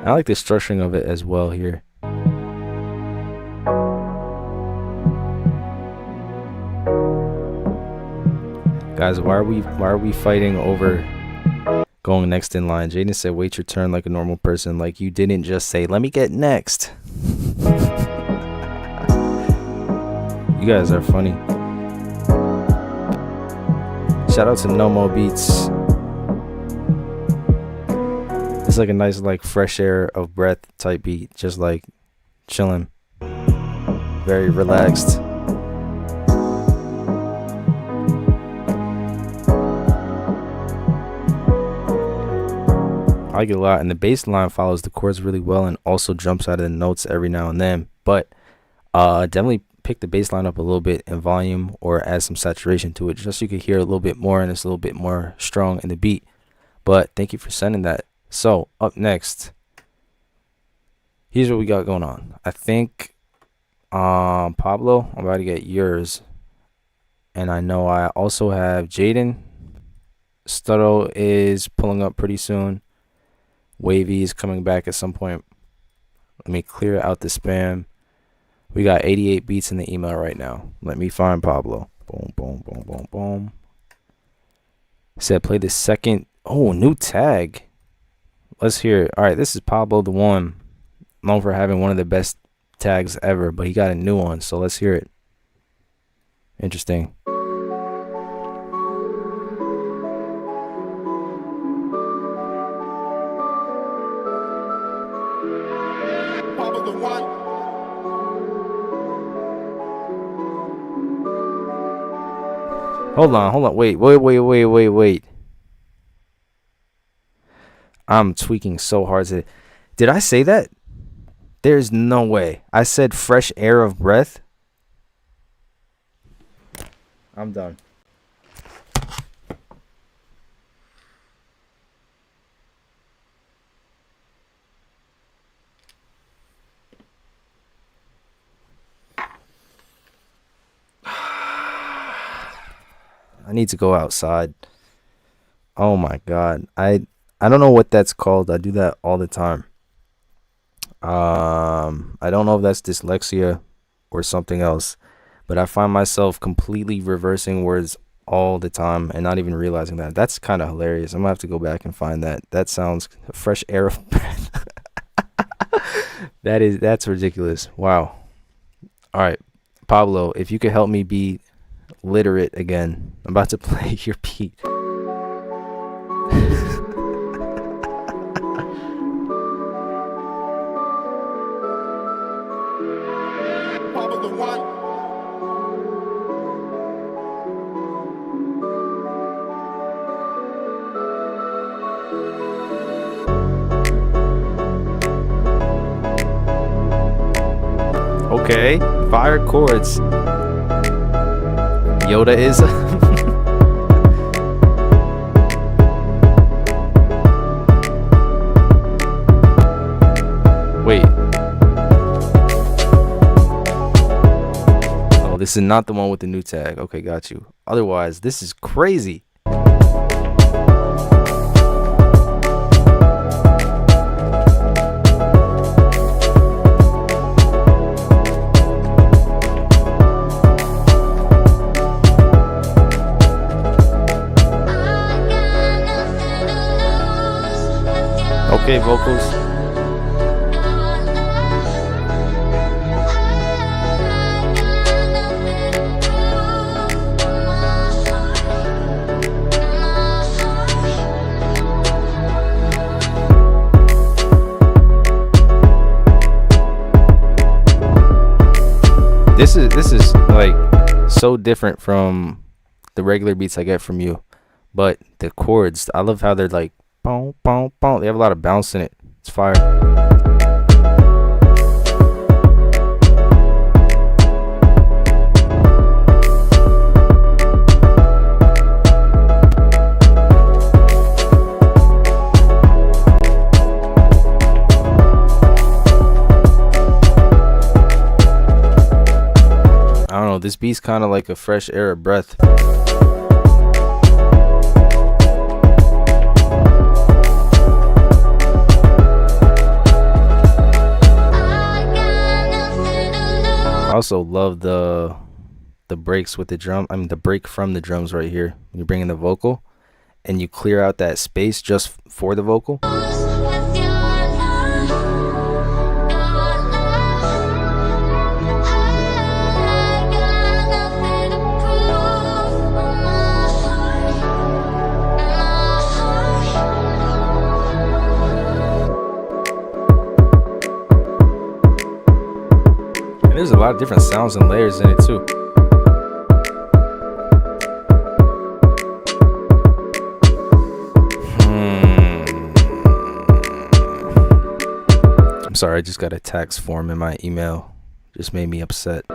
I like the structuring of it as well here. Guys, why are we fighting over going next in line? Jaden said, wait your turn like a normal person. Like, you didn't just say, let me get next. You guys are funny. Shout out to Nomo Beats. It's like a nice, like, fresh air of breath type beat. Just like chilling. Very relaxed. I like it a lot, and the bass line follows the chords really well and also jumps out of the notes every now and then. But definitely pick the bass line up a little bit in volume or add some saturation to it, just so you can hear a little bit more and it's a little bit more strong in the beat. But thank you for sending that. So up next, here's what we got going on. I think Pablo, I'm about to get yours, and I know I also have Jaden. Stutto is pulling up pretty soon. Wavy is coming back at some point. Let me clear out the spam. We got 88 beats in the email right now. Let me find Pablo. Boom, boom, boom, boom, boom. Said play the second. Oh, new tag. Let's hear it. All right, this is Pablo the One, known for having one of the best tags ever, but he got a new one, so let's hear it. Interesting. Hold on. Wait. I'm tweaking so hard today. Did I say that? There's no way. I said fresh air of breath. I'm done. I need to go outside. Oh my god. I don't know what that's called. I do that all the time. I don't know if that's dyslexia or something else, but I find myself completely reversing words all the time and not even realizing that. That's kind of hilarious. I'm gonna have to go back and find that. That sounds fresh air of breath. That's ridiculous. Wow. All right, Pablo, if you could help me be literate again, I'm about to play your beat. Okay, fire chords. Yoda is. Wait. Oh, this is not the one with the new tag. Okay, got you. Otherwise, this is crazy. Okay, vocals. This is like so different from the regular beats I get from you, but the chords, I love how they're like boom, boom, boom. They have a lot of bounce in it. It's fire. I don't know. This beat's kind of like a fresh air of breath. I also love the breaks with the drum. I mean, the break from the drums right here. When you bring in the vocal and you clear out that space just for the vocal. There's a lot of different sounds and layers in it too. I'm sorry, I just got a tax form in my email. Just made me upset.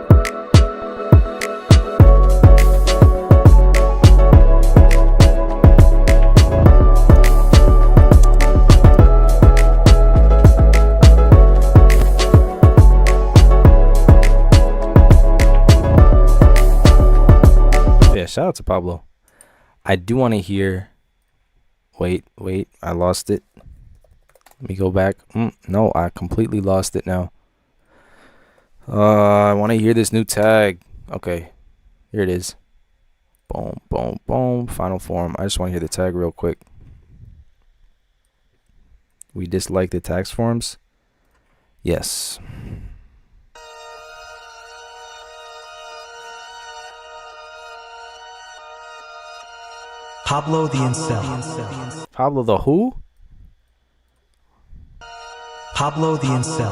Shout out to Pablo. I do want to hear. Wait, I lost it. Let me go back. No, I completely lost it now. I want to hear this new tag. Okay, here it is. Boom, boom, boom. Final form. I just want to hear the tag real quick. We dislike the tax forms? Yes. Pablo the Incel. Pablo the who? Pablo the Incel.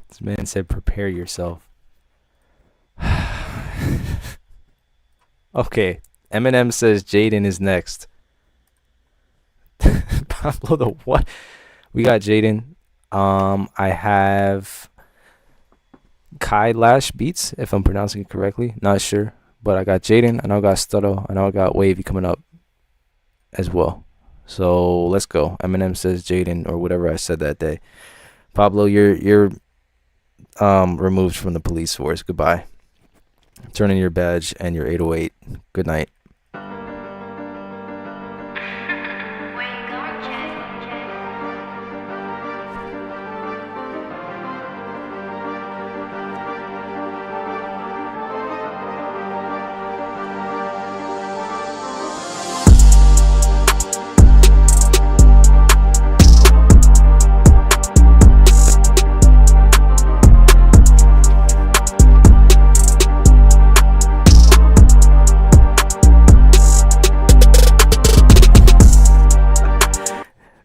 This man said prepare yourself. Okay, Eminem says Jaden is next. Pablo the what? We got Jaden. I have Kai Lash Beats, if I'm pronouncing it correctly. Not sure, but I got Jaden. I know I got Stutto. I know I got Wavy coming up as well. So let's go. Eminem says Jaden, or whatever I said that day. Pablo, you're removed from the police force. Goodbye. Turn in your badge and your 808. Good night.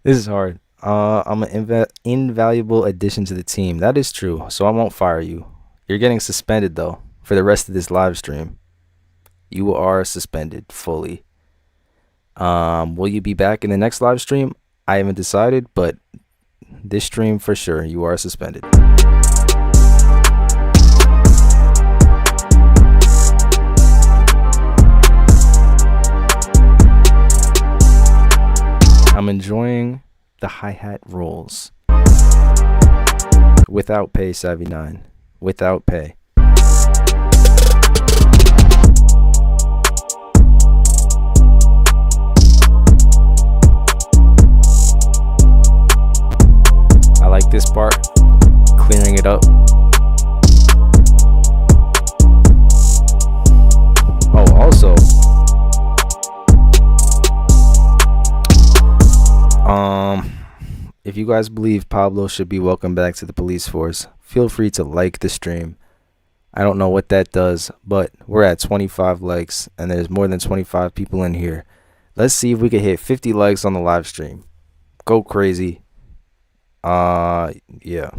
This is hard. I'm an invaluable addition to the team. That is true. So I won't fire you. You're getting suspended though for the rest of this live stream. You are suspended fully. Will you be back in the next live stream? I haven't decided, but this stream for sure, you are suspended. I'm enjoying the hi-hat rolls. Without pay, Savvy 9. Without pay. I like this part. Clearing it up. Oh, also, if you guys believe Pablo should be welcomed back to the police force, feel free to like the stream. I don't know what that does, but we're at 25 likes and there's more than 25 people in here. Let's see if we can hit 50 likes on the live stream. Go crazy. Yeah.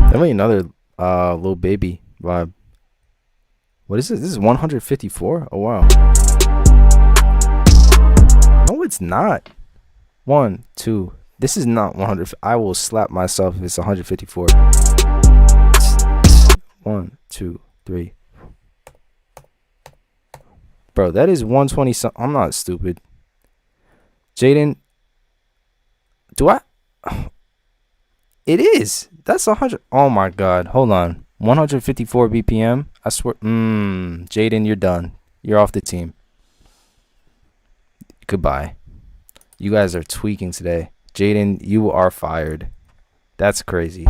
Definitely another little baby vibe. What is this? This is 154? Oh wow. No, it's not. 1, 2. This is not 100. I will slap myself if it's 154. 1, 2, 3. Bro, that is 120 something. I'm not stupid. Jaden, do I? It is. That's 100. Oh my god. Hold on. 154 BPM. I swear. Jaden, you're done. You're off the team. Goodbye. You guys are tweaking today. Jaden, you are fired. That's crazy.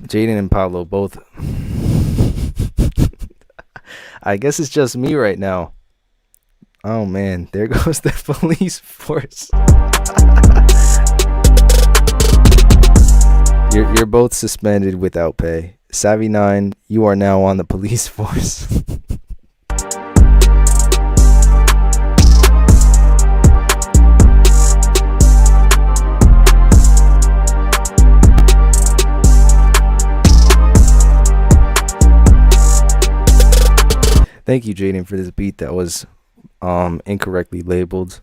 Jaden and Pablo both. I guess it's just me right now. Oh man, there goes the police force. You're both suspended without pay. Savvy 9, you are now on the police force. Thank you, Jaden, for this beat that was incorrectly labeled.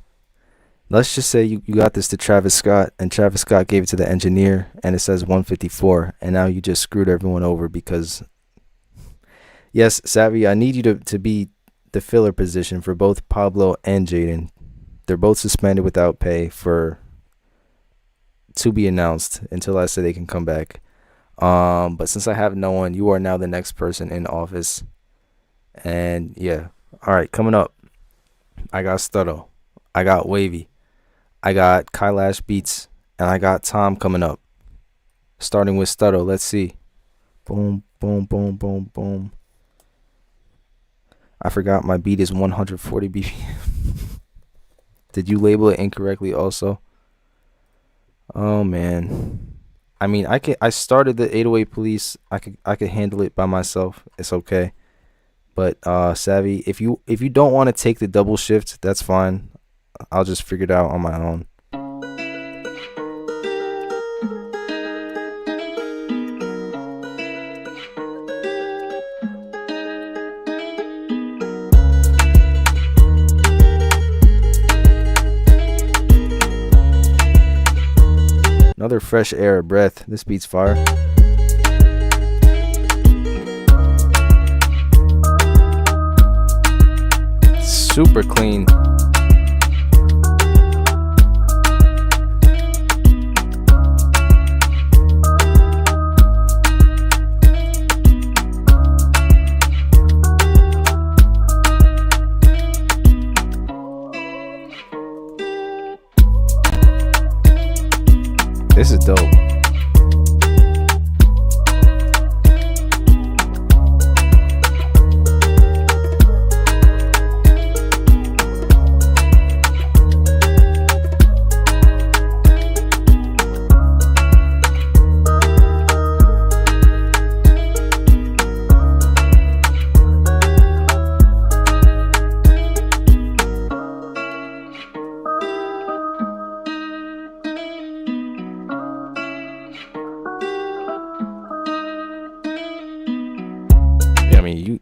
Let's just say you got this to Travis Scott, and Travis Scott gave it to the engineer, and it says 154, and now you just screwed everyone over because... Yes, Savvy, I need you to be the filler position for both Pablo and Jaden. They're both suspended without pay for... to be announced until I say they can come back. But since I have no one, you are now the next person in office. And yeah, all right, coming up, I got Stutto, I got Wavy, I got Kailash Beats, and I got Tom coming up. Starting with Stutto, let's see. Boom, boom, boom, boom, boom. I forgot my beat is 140 BPM. Did you label it incorrectly also? Oh man. I mean, I started the 808 Police. I could handle it by myself. It's okay. But Savvy, if you don't want to take the double shift, that's fine. I'll just figure it out on my own. Another fresh air of breath. This beat's fire. Super clean. This is dope.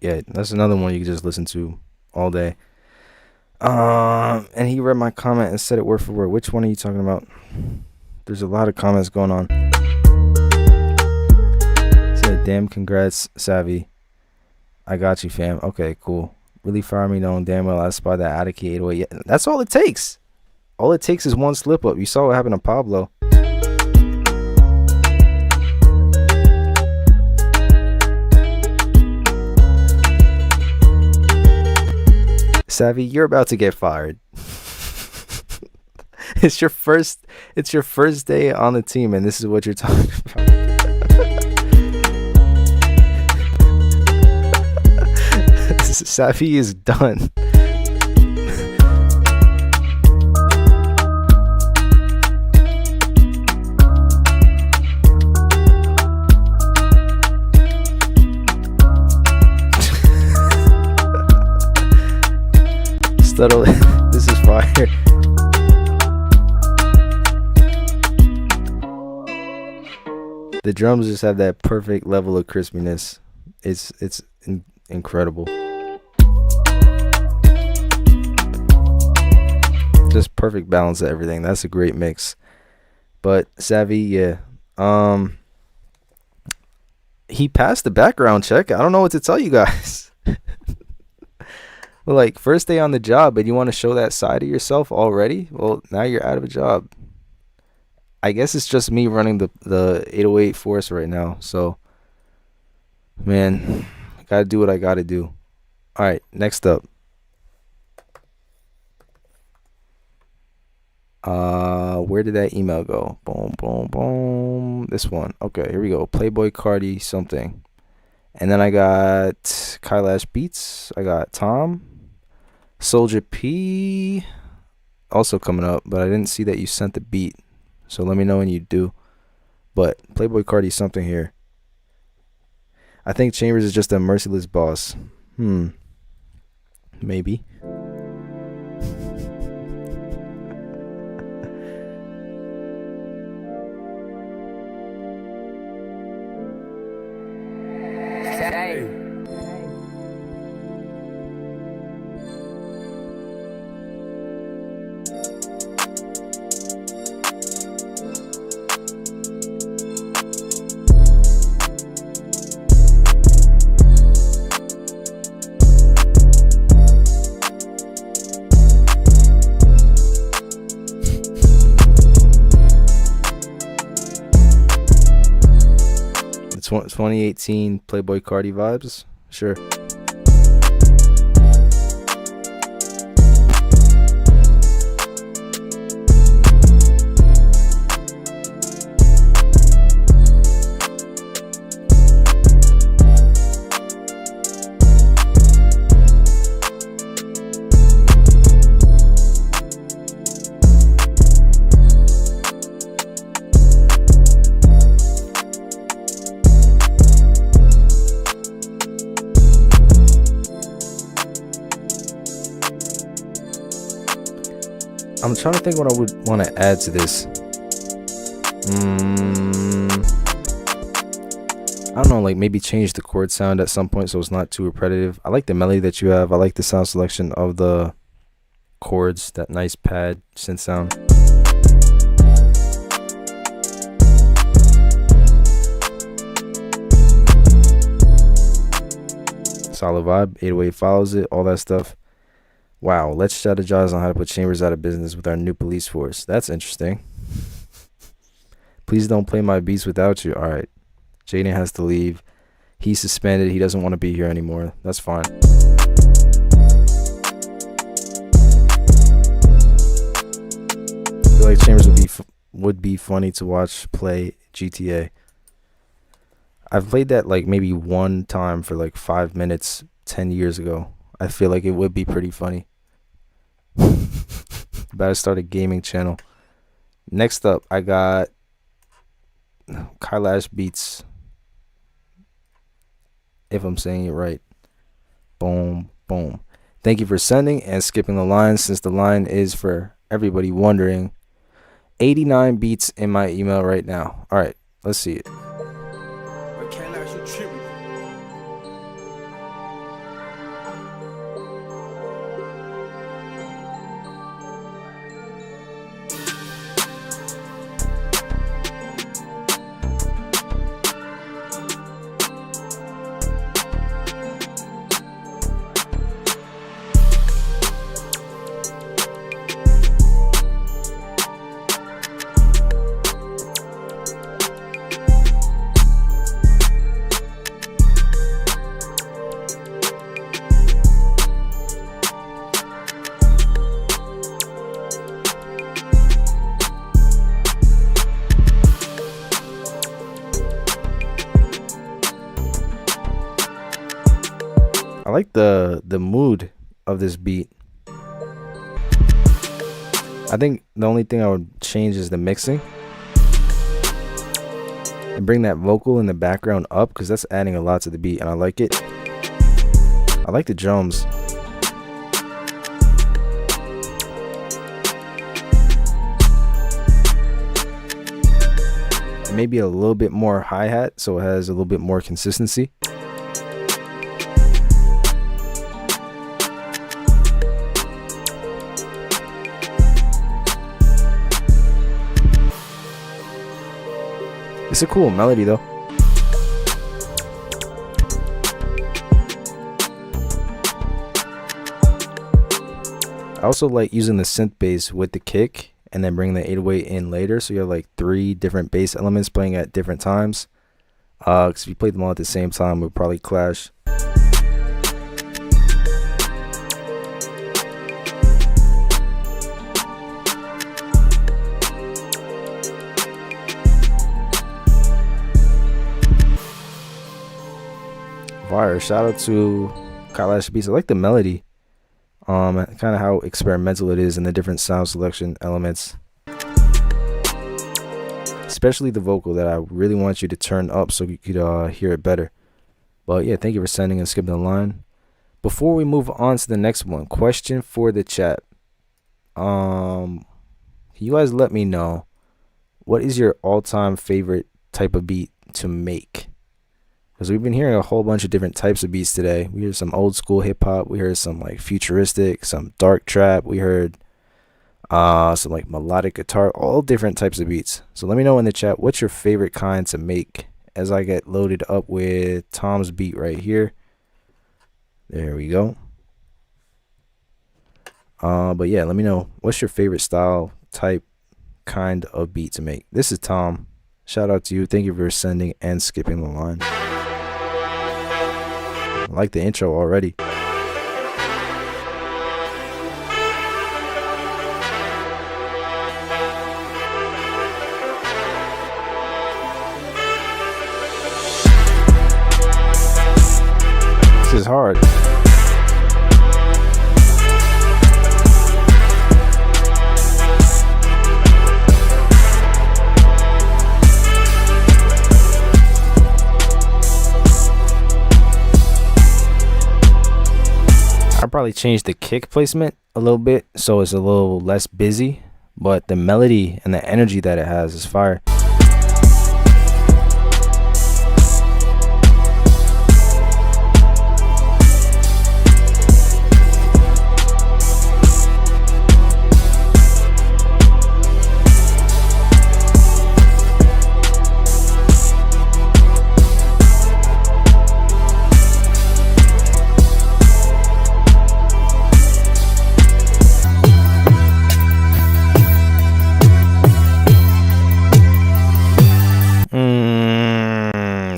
Yeah, that's another one you can just listen to all day. And he read my comment and said it word for word. Which one are you talking about? There's a lot of comments going on. He said, damn, congrats, Savvy. I got you, fam. Okay, cool. Really fire me knowing damn well I spot that Attica 808. Yeah, that's all it takes. All it takes is one slip up. You saw what happened to Pablo. Savvy, you're about to get fired. It's your first day on the team, and this is what you're talking about. Savvy is done. This is fire. The drums just have that perfect level of crispiness. It's incredible. Just perfect balance of everything. That's a great mix. But Savvy, yeah. He passed the background check. I don't know what to tell you guys. Well, like, first day on the job, and you want to show that side of yourself already? Well, now you're out of a job. I guess it's just me running the 808 force right now. So, man, I got to do what I got to do. All right, next up. Where did that email go? Boom, boom, boom. This one. Okay, here we go. Playboy Cardi something. And then I got Kailash Beats. I got Tom. Soldier P also coming up, but I didn't see that you sent the beat. So let me know when you do. But Playboy Cardi something here. I think Chambers is just a merciless boss. Maybe. The 2018 Playboy Cardi vibes? Sure. I'm trying to think what I would want to add to this. I don't know, like maybe change the chord sound at some point so it's not too repetitive. I like the melody that you have. I like the sound selection of the chords, that nice pad synth sound. Solid vibe. 808 follows it, all that stuff. Wow, let's strategize on how to put Chambers out of business with our new police force. That's interesting. Please don't play my beats without you. All right. Jaden has to leave. He's suspended. He doesn't want to be here anymore. That's fine. I feel like Chambers would be would be funny to watch play GTA. I've played that like maybe one time for like 5 minutes 10 years ago. I feel like it would be pretty funny. About to start a gaming channel. Next up, I got Kailash Beats, if I'm saying it right. Boom, boom. Thank you for sending and skipping the line, since the line is, for everybody wondering, 89 beats in my email right now. All right, let's see it. I like the mood of this beat. I think the only thing I would change is the mixing. And bring that vocal in the background up, because that's adding a lot to the beat, and I like it. I like the drums. And maybe a little bit more hi-hat, so it has a little bit more consistency. It's a cool melody though. I also like using the synth bass with the kick and then bring the 808 in later, so you have like 3 different bass elements playing at different times. Because if you played them all at the same time, it would probably clash. Fire. Shout out to Kailash Beats. I like the melody. Kind of how experimental it is and the different sound selection elements. Especially the vocal that I really want you to turn up so you could hear it better. But yeah, thank you for sending and skipping the line. Before we move on to the next one, question for the chat. Can you guys let me know, what is your all-time favorite type of beat to make? Because we've been hearing a whole bunch of different types of beats today. We heard some old school hip hop. We heard some like futuristic, some dark trap. We heard some like melodic guitar, all different types of beats. So let me know in the chat, what's your favorite kind to make, as I get loaded up with Tom's beat right here. There we go. But yeah, let me know, what's your favorite style, type, kind of beat to make. This is Tom. Shout out to you. Thank you for sending and skipping the line. I like the intro already. This is hard. I'll probably change the kick placement a little bit so it's a little less busy, but the melody and the energy that it has is fire.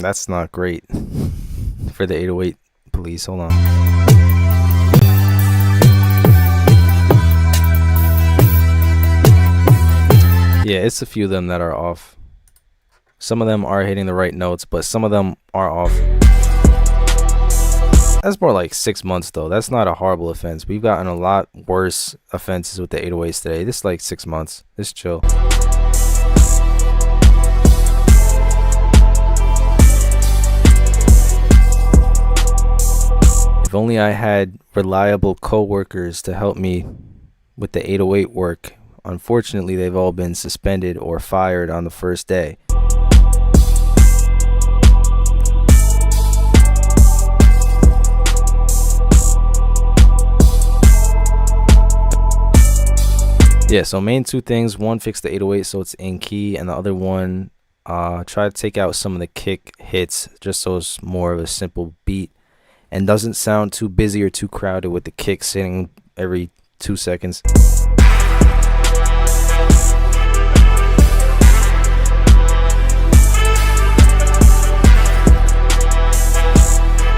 That's not great for the 808 police. Hold on. Yeah, it's a few of them that are off. Some of them are hitting the right notes, but some of them are off. That's more like 6 months though. That's not a horrible offense. We've gotten a lot worse offenses with the 808s today. This is like 6 months. This chill. If only I had reliable co-workers to help me with the 808 work. Unfortunately, they've all been suspended or fired on the first day. Yeah, so main two things. One, fix the 808 so it's in key, and the other one, try to take out some of the kick hits just so it's more of a simple beat and doesn't sound too busy or too crowded with the kick sitting every 2 seconds.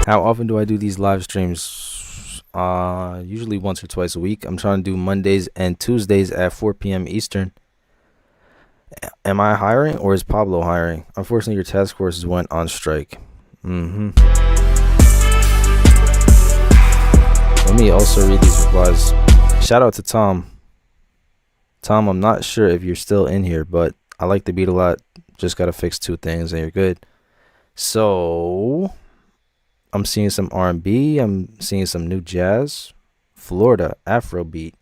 How often do I do these live streams? Usually once or twice a week. I'm trying to do Mondays and Tuesdays at 4 p.m. Eastern. Am I hiring or is Pablo hiring? Unfortunately, your task forces went on strike. Let me also read these replies. Shout out to Tom. Tom, I'm not sure if you're still in here, but I like the beat a lot. Just got to fix 2 things and you're good. So I'm seeing some R&B. I'm seeing some new jazz, Florida, Afrobeat,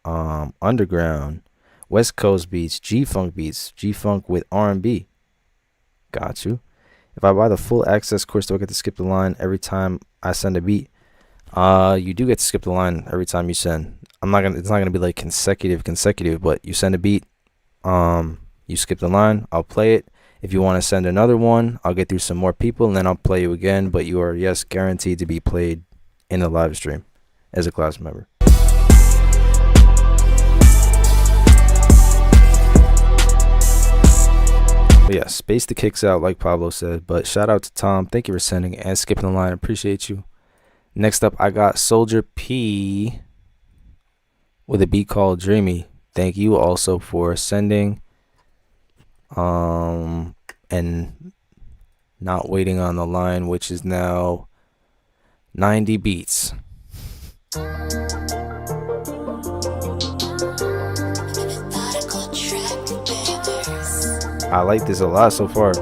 underground, West Coast beats, G-Funk with R&B. Got you. If I buy the full access course, do I get to skip the line every time I send a beat? You do get to skip the line every time you send. It's not gonna be like consecutive, but you send a beat, you skip the line, I'll play it. If you want to send another one, I'll get through some more people and then I'll play you again, but you are, yes, guaranteed to be played in the live stream as a class member. But yeah, space the kicks out like Pablo said, but shout out to Tom. Thank you for sending and skipping the line. Appreciate you. Next up, I got Soldier P with a beat called Dreamy. Thank you also for sending and not waiting on the line, which is now 90 beats. I like this a lot so far.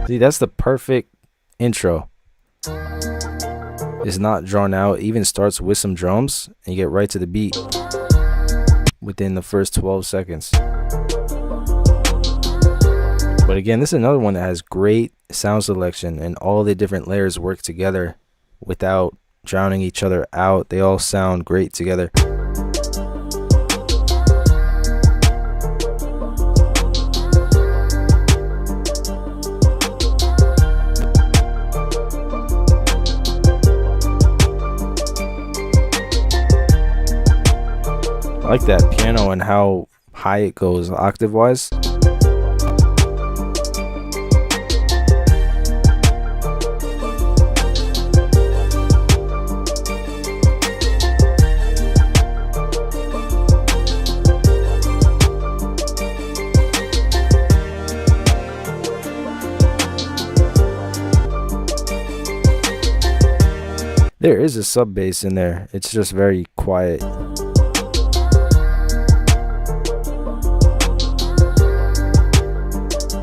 See, that's the perfect intro. It's not drawn out. It even starts with some drums and you get right to the beat within the first 12 seconds. But again, this is another one that has great sound selection and all the different layers work together without drowning each other out. They all sound great together. I like that piano and how high it goes octave wise. There is a sub bass in there. It's just very quiet.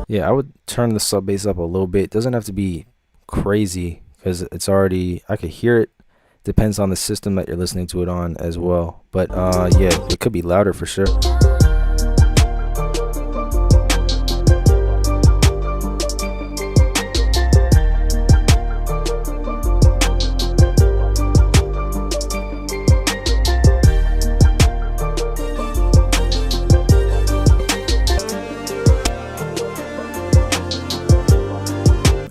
Yeah, I would turn the sub bass up a little bit. It doesn't have to be crazy because it's already, I could hear it. Depends on the system that you're listening to it on as well. But yeah, it could be louder for sure.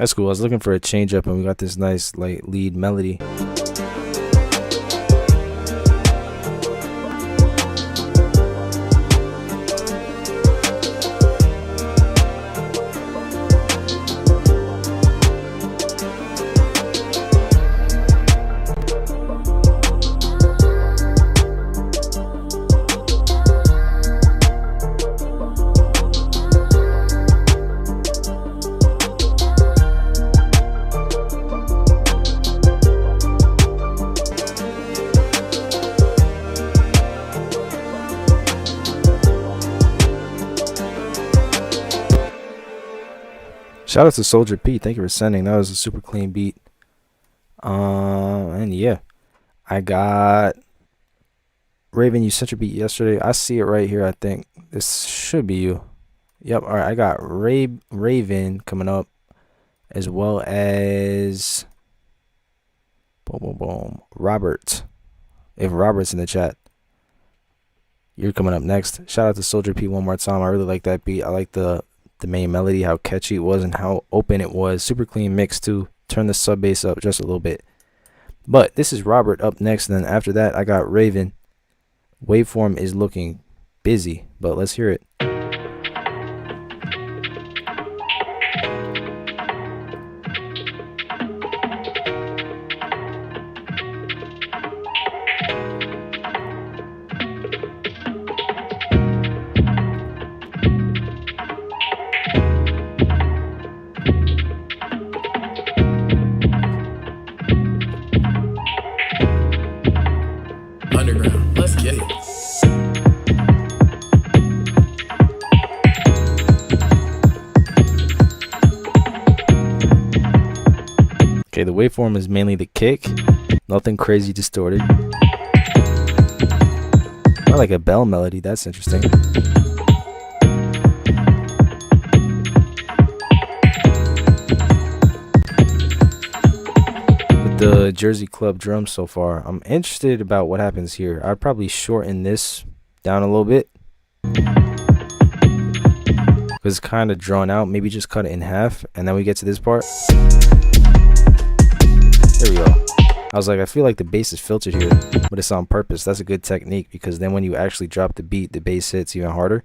That's cool. I was looking for a change up and we got this nice like lead melody. Shout out to Soldier Pete. Thank you for sending. That was a super clean beat. And yeah, I got Raven. You sent your beat yesterday. I see it right here. I think this should be you. Yep. All right. I got Raven coming up, as well as Robert. If Robert's in the chat, you're coming up next. Shout out to Soldier Pete one more time. I really like that beat. I like the main melody, how catchy it was and how open it was. Super clean mix too. Turn the sub bass up just a little bit. But this is Robert up next, and then after that I got Raven. Waveform is looking busy, but let's hear it. Underground, let's get it. Okay, the waveform is mainly the kick. Nothing crazy distorted. I like a bell melody. That's interesting. The Jersey Club drums so far. I'm interested about what happens here. I'd probably shorten this down a little bit because it's kind of drawn out. Maybe just cut it in half and then we get to this part. There we go. I was like, I feel like the bass is filtered here, but it's on purpose. That's a good technique because then when you actually drop the beat, the bass hits even harder.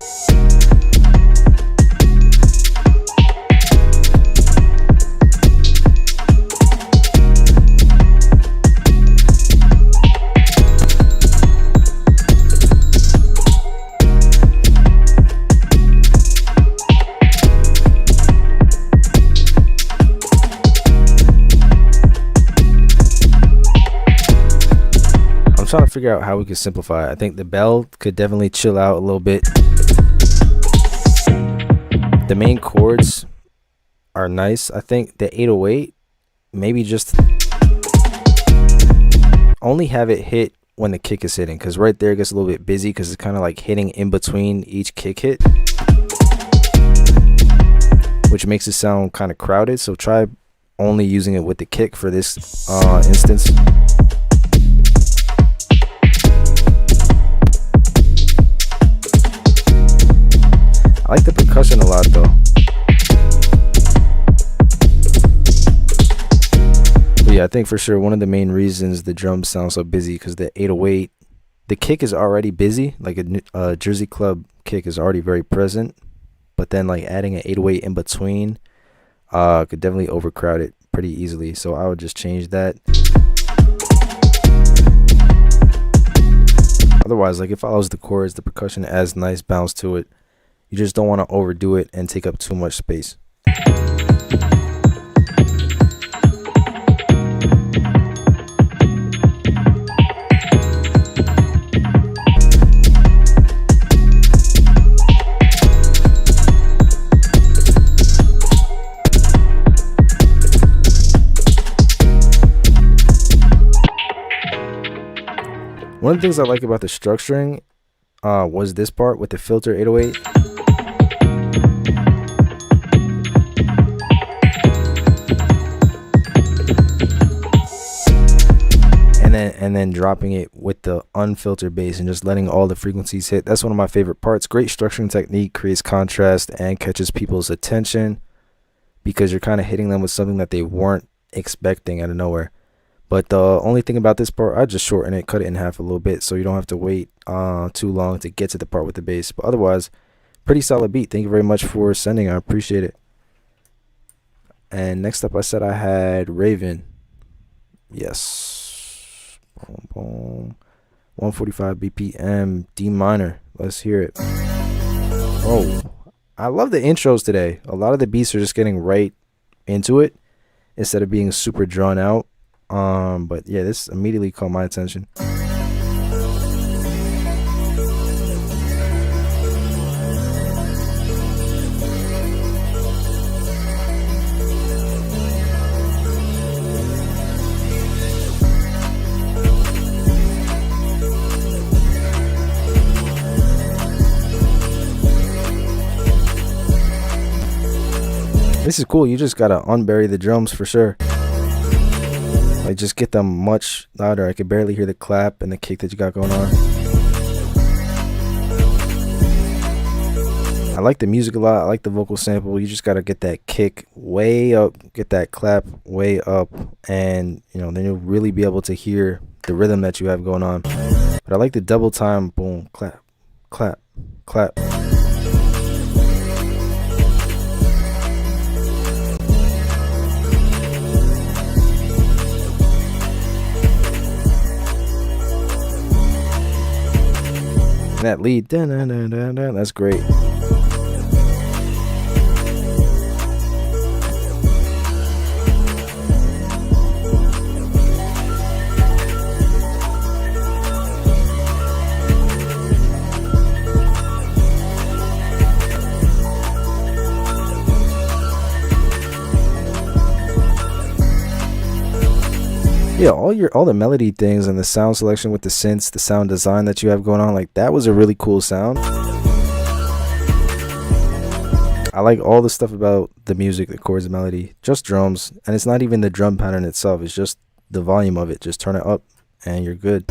I'm trying to figure out how we could simplify it. I think the bell could definitely chill out a little bit. The main chords are nice. I think the 808, maybe just only have it hit when the kick is hitting, because right there it gets a little bit busy because it's kind of like hitting in between each kick hit, which makes it sound kind of crowded. So try only using it with the kick for this instance. I like the percussion a lot though. But yeah, I think for sure one of the main reasons the drums sound so busy because the 808, the kick is already busy. Like a Jersey Club kick is already very present. But then like adding an 808 in between could definitely overcrowd it pretty easily. So I would just change that. Otherwise, like it follows the chords, the percussion adds nice bounce to it. You just don't want to overdo it and take up too much space. One of the things I like about the structuring was this part with the filter 808. And then dropping it with the unfiltered bass and just letting all the frequencies hit. That's one of my favorite parts. Great structuring technique, creates contrast and catches people's attention. because you're kind of hitting them with something that they weren't expecting out of nowhere. But the only thing about this part, I just shorten it, cut it in half a little bit, so you don't have to wait too long to get to the part with the bass. But otherwise, pretty solid beat. Thank you very much for sending. I appreciate it. And next up, I said I had Raven. Yes. Boom, boom. 145 BPM, D minor. Let's hear it. Oh, I love the intros today. A lot of the beats are just getting right into it instead of being super drawn out. But yeah, this immediately caught my attention. This is cool. You just gotta unbury the drums for sure. Like, just get them much louder. I could barely hear the clap and the kick that you got going on. I like the music a lot. I like the vocal sample. You just gotta get that kick way up, get that clap way up, and then you'll really be able to hear the rhythm that you have going on. But I like the double time, boom, clap, clap, clap. That lead, that's great. Yeah, all the melody things and the sound selection with the synths, the sound design that you have going on, like, that was a really cool sound. I like all the stuff about the music, the chords, the melody, just drums, and it's not even the drum pattern itself, it's just the volume of it. Just turn it up and you're good.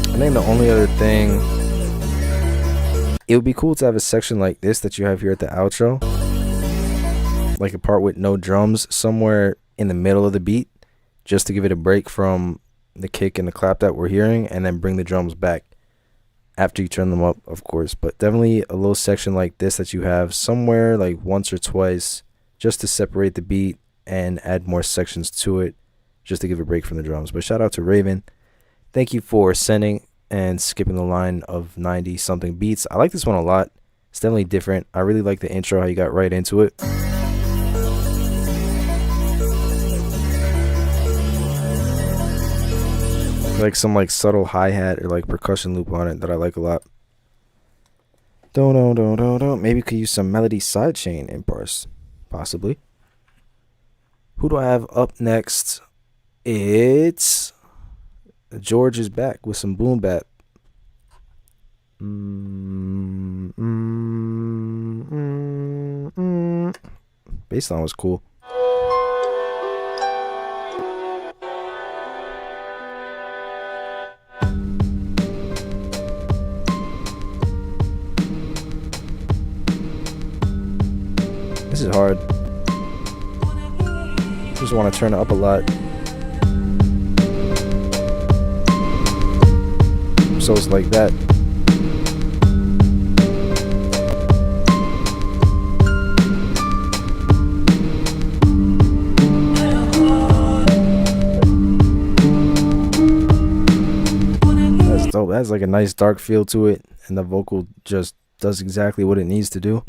I think the only other thing, it would be cool to have a section like this that you have here at the outro, like a part with no drums somewhere in the middle of the beat, just to give it a break from the kick and the clap that we're hearing, and then bring the drums back after you turn them up, of course. But definitely a little section like this that you have somewhere, like once or twice, just to separate the beat and add more sections to it, just to give a break from the drums. But shout out to Raven. Thank you for sending and skipping the line of 90 something beats. I like this one a lot. It's definitely different. I really like the intro, how you got right into it. Like some subtle hi-hat or percussion loop on it that I like a lot. Don't. Maybe could use some melody sidechain in parts, possibly. Who do I have up next? It's George is back with some boom bap. Bassline was cool. This is hard. Just want to turn it up a lot. So it's like that. That's dope. That's like a nice dark feel to it, and the vocal just does exactly what it needs to do.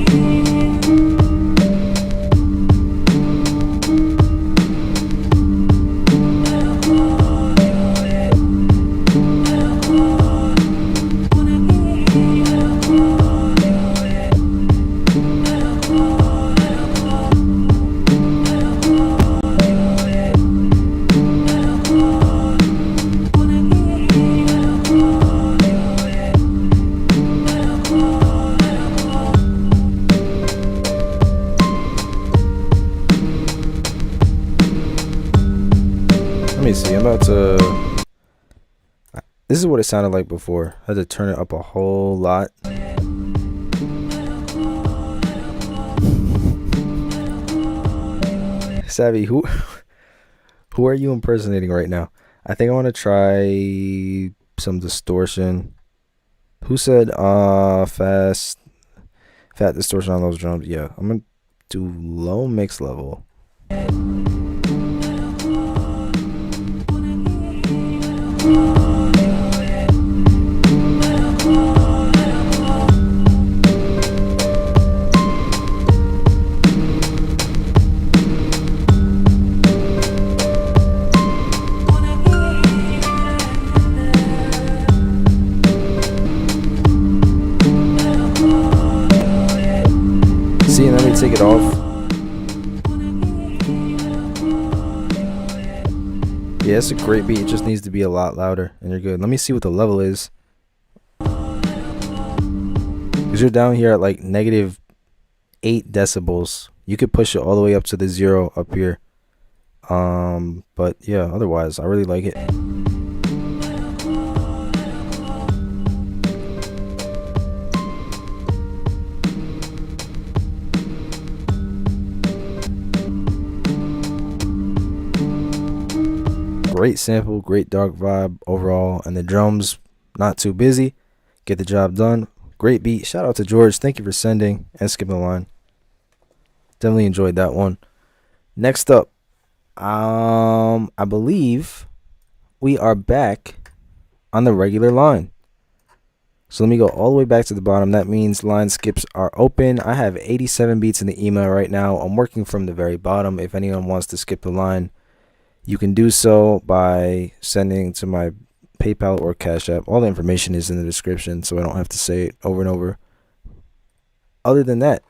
me see. I'm about to. This is what it sounded like before. I had to turn it up a whole lot. Savvy, who are you impersonating right now? I think I want to try some distortion. Who said fat distortion on those drums? Yeah, I'm gonna do low mix level. See, and let me take it off. Yeah, it's a great beat. It just needs to be a lot louder, and you're good. Let me see what the level is. Because you're down here at like -8 decibels. You could push it all the way up to the 0 up here. But yeah, otherwise, I really like it. Great sample, great dark vibe overall, and the drums not too busy. Get the job done. Great beat. Shout out to George. Thank you for sending and skipping the line. Definitely enjoyed that one. Next up, I believe we are back on the regular line. So let me go all the way back to the bottom. That means line skips are open. I have 87 beats in the email right now. I'm working from the very bottom. If anyone wants to skip the line, you can do so by sending to my PayPal or Cash App. All the information is in the description, so I don't have to say it over and over. Other than that,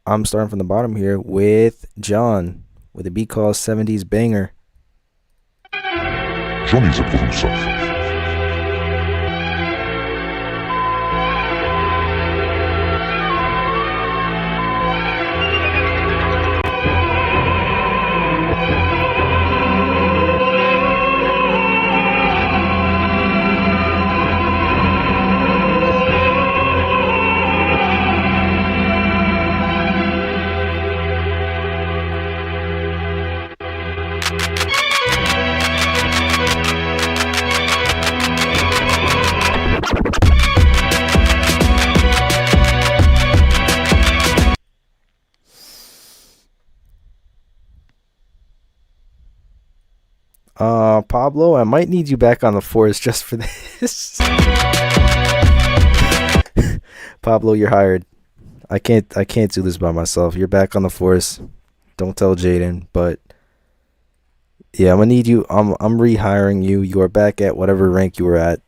I'm starting from the bottom here with John with a beat called 70s Banger. Johnny's a producer. Pablo, I might need you back on the force just for this. Pablo, you're hired. I can't do this by myself. You're back on the force. Don't tell Jaden, but yeah, I'm gonna need you. I'm rehiring you. You are back at whatever rank you were at.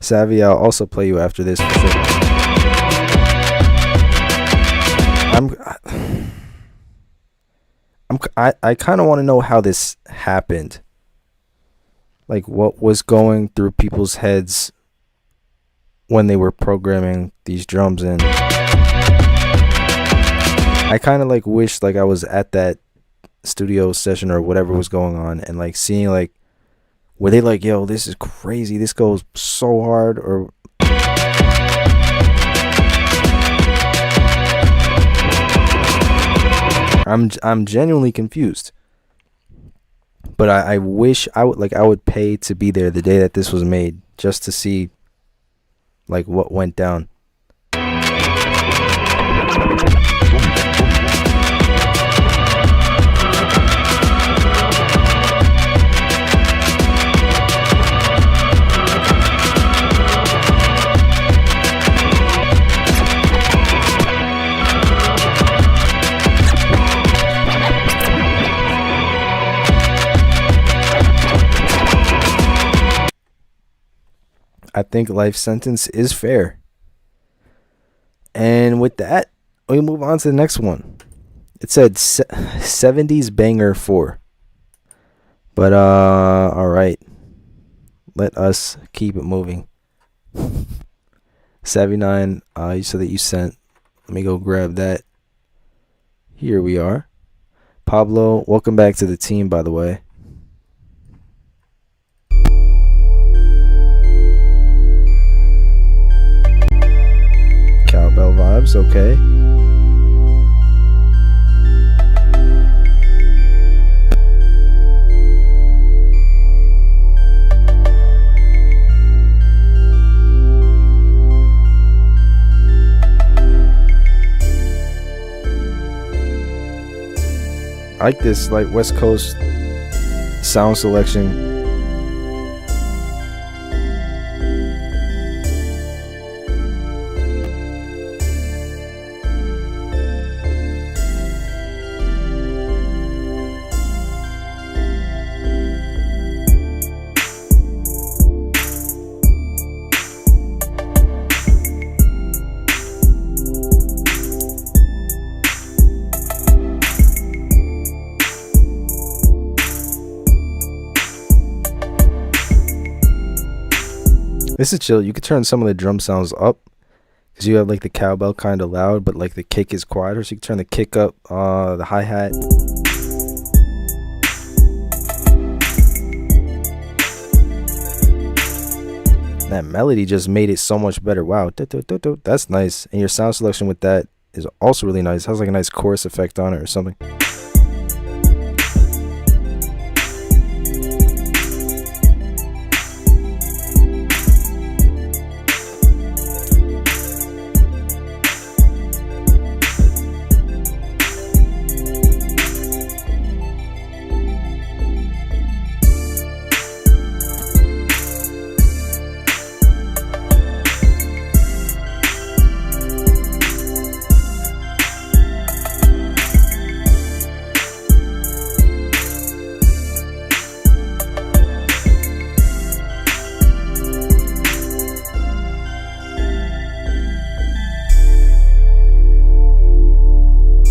Savvy, I'll also play you after this for sure. I kind of want to know how this happened. Like, what was going through people's heads when they were programming these drums in. I kind of like wish like I was at that studio session or whatever was going on, and like seeing like, were they like, yo, this is crazy, this goes so hard, or I'm genuinely confused. But I wish I would pay to be there the day that this was made, just to see like what went down. I think life sentence is fair. And with that, we move on to the next one. It said 70s Banger 4. But all right. Let us keep it moving. 79, you said that you sent. Let me go grab that. Here we are. Pablo, welcome back to the team, by the way. Cowbell vibes, okay. I like this like West Coast sound selection. This is chill. You could turn some of the drum sounds up because you have like the cowbell kind of loud, but like the kick is quieter. So you can turn the kick up, the hi-hat. That melody just made it so much better. Wow, that's nice. And your sound selection with that is also really nice. It has like a nice chorus effect on it or something.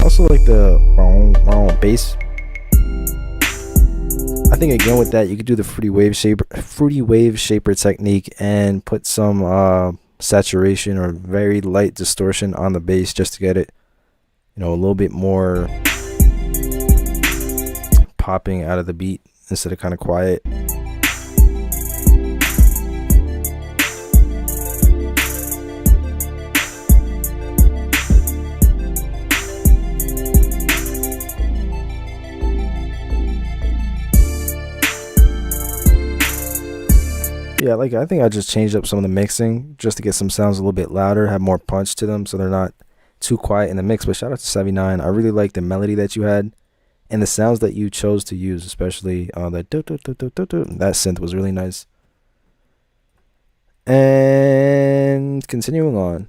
Also like the bass. I think again with that you could do the fruity wave shaper technique and put some saturation or very light distortion on the bass just to get it, you know, a little bit more popping out of the beat instead of kind of quiet. Yeah, like I think I just changed up some of the mixing just to get some sounds a little bit louder, have more punch to them so they're not too quiet in the mix. But shout out to 79. I really like the melody that you had and the sounds that you chose to use, especially that synth was really nice. And continuing on.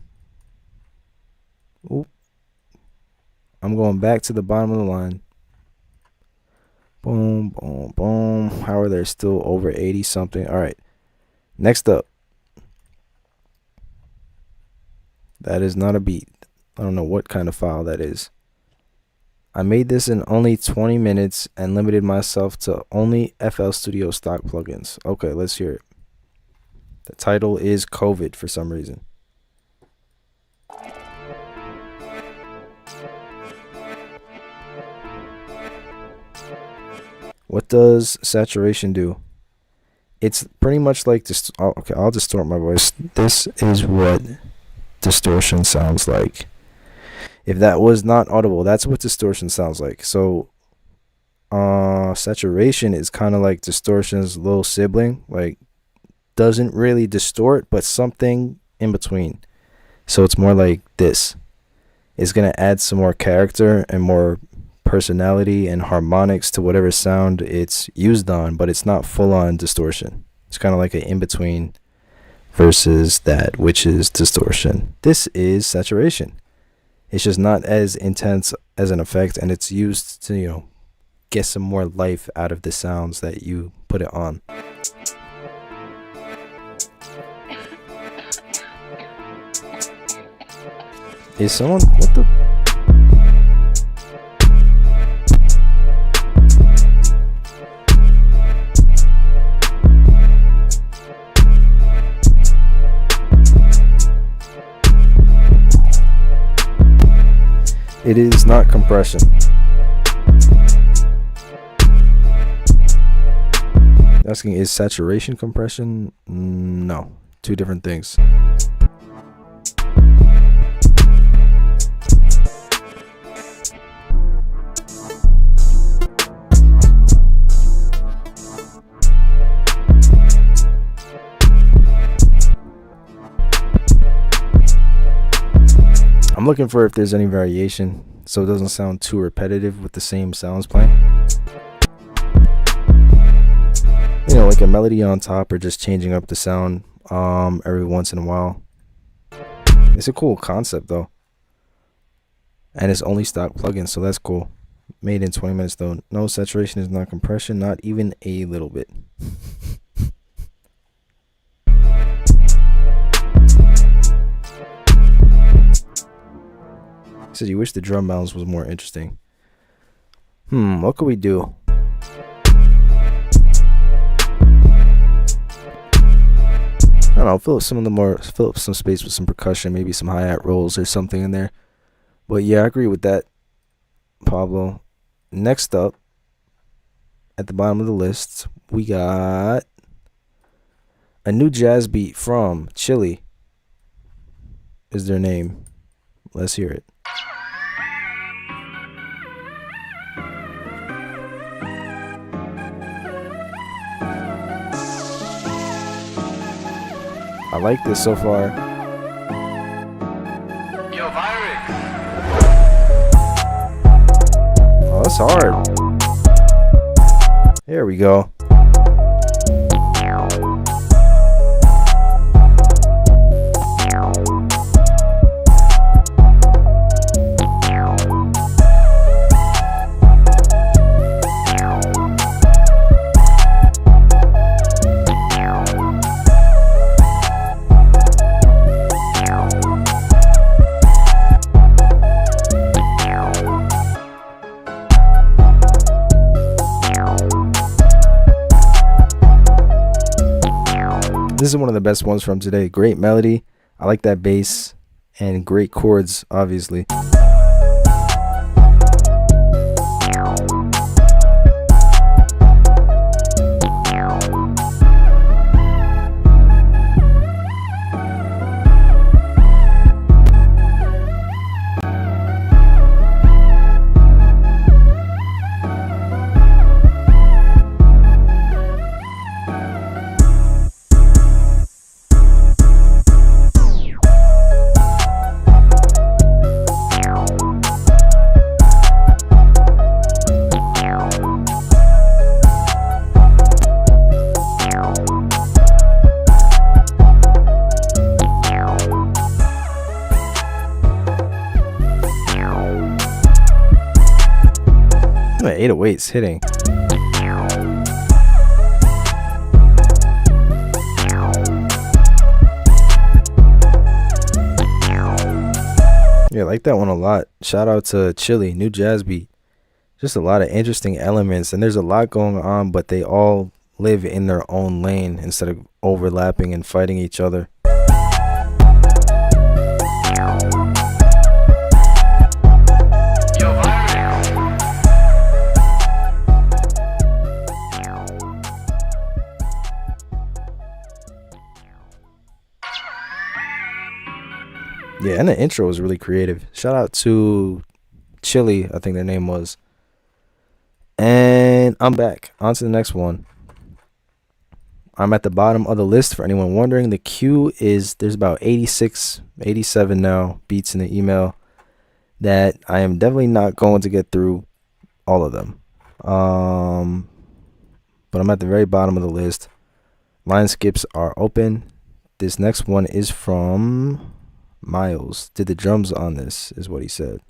Oop. I'm going back to the bottom of the line. Boom, boom, boom. How are they still over 80 something? All right. Next up. That is not a beat. I don't know what kind of file that is. I made this in only 20 minutes and limited myself to only FL Studio stock plugins. Okay, let's hear it. The title is COVID for some reason. What does saturation do? It's pretty much like this. Oh, okay, I'll distort my voice. This is what distortion sounds like. If that was not audible, that's what distortion sounds like. So saturation is kind of like distortion's little sibling, like doesn't really distort but something in between. So it's more like this. It's gonna add some more character and more personality and harmonics to whatever sound it's used on, but it's not full-on distortion. It's kind of like an in-between versus that, which is distortion. This is saturation. It's just not as intense as an effect, and it's used to, you know, get some more life out of the sounds that you put it on. Is someone, what the? It is not compression. Asking, is saturation compression? No, two different things. I'm looking for if there's any variation so it doesn't sound too repetitive with the same sounds playing. You know, like a melody on top or just changing up the sound every once in a while. It's a cool concept though. And it's only stock plugin, so that's cool. Made in 20 minutes though. No saturation, is not compression, not even a little bit. Said you wish the drum balance was more interesting. What could we do? I don't know, fill up some space with some percussion, maybe some hi-hat rolls or something in there. But yeah, I agree with that, Pablo. Next up, at the bottom of the list, we got a new jazz beat from Chili. Is their name. Let's hear it. I like this so far. Yo, Virus. Oh, that's hard. There we go. This is one of the best ones from today. Great melody. I like that bass and great chords, obviously. The 808's hitting. Yeah, I like that one a lot. Shout out to Chili, new jazz beat. Just a lot of interesting elements, and there's a lot going on, but they all live in their own lane instead of overlapping and fighting each other. Yeah, and the intro was really creative. Shout out to Chili, I think their name was. And I'm back. On to the next one. I'm at the bottom of the list for anyone wondering. The queue is, there's about 86, 87 now beats in the email that I am definitely not going to get through all of them. But I'm at the very bottom of the list. Line skips are open. This next one is from Miles. Did the drums on this, is what he said.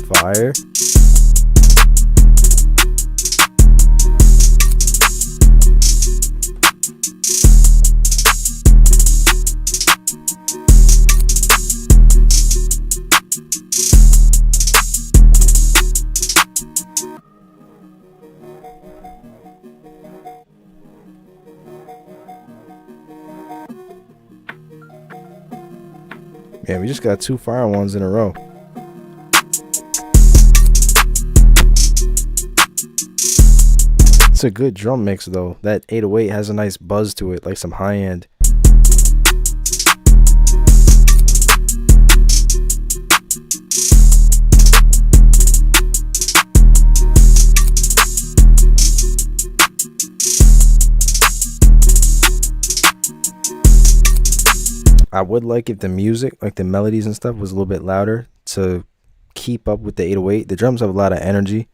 Fire. Yeah, we just got 2 fire ones in a row. It's a good drum mix though. That 808 has a nice buzz to it, like some high end. I would like if the music, like the melodies and stuff, was a little bit louder to keep up with the 808. The drums have a lot of energy.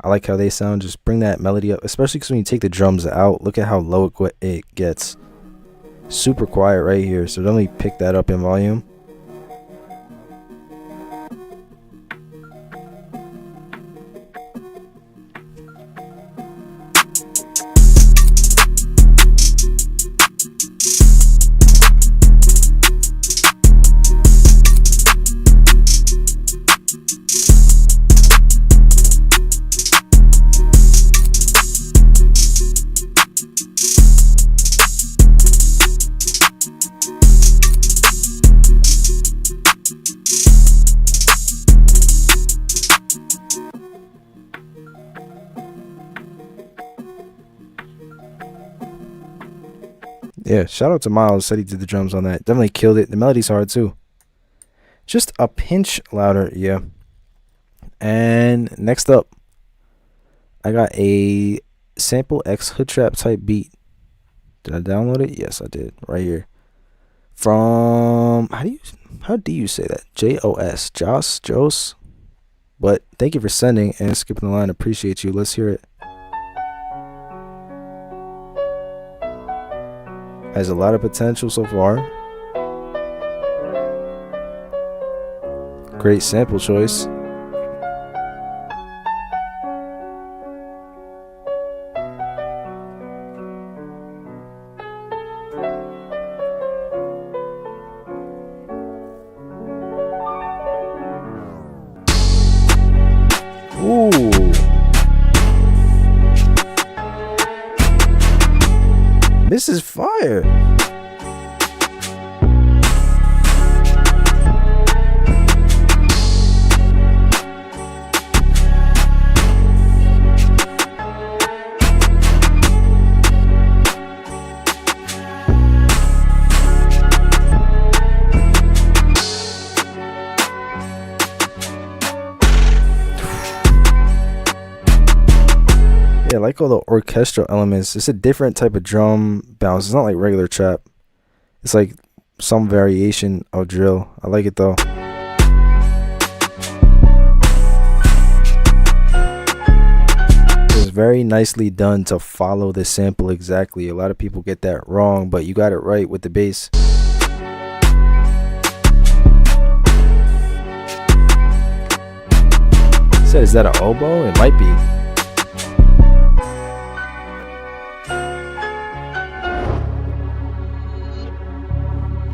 I like how they sound. Just bring that melody up, especially because when you take the drums out, look at how low it gets. Super quiet right here, so definitely pick that up in volume. Yeah, shout out to Miles. Said he did the drums on that. Definitely killed it. The melody's hard too. Just a pinch louder, yeah. And next up, I got a Sample X Hood Trap type beat. Did I download it? Yes, I did. Right here. From how do you say that? Jos. But thank you for sending and skipping the line. Appreciate you. Let's hear it. Has a lot of potential so far. Great sample choice. Ooh. This is fire. Yeah, I like all the orchestral elements. It's a different type of drum bounce. It's not like regular trap. It's like some variation of drill. I like it though. It was very nicely done to follow the sample exactly. A lot of people get that wrong, but you got it right with the bass. Said, is that an oboe? It might be.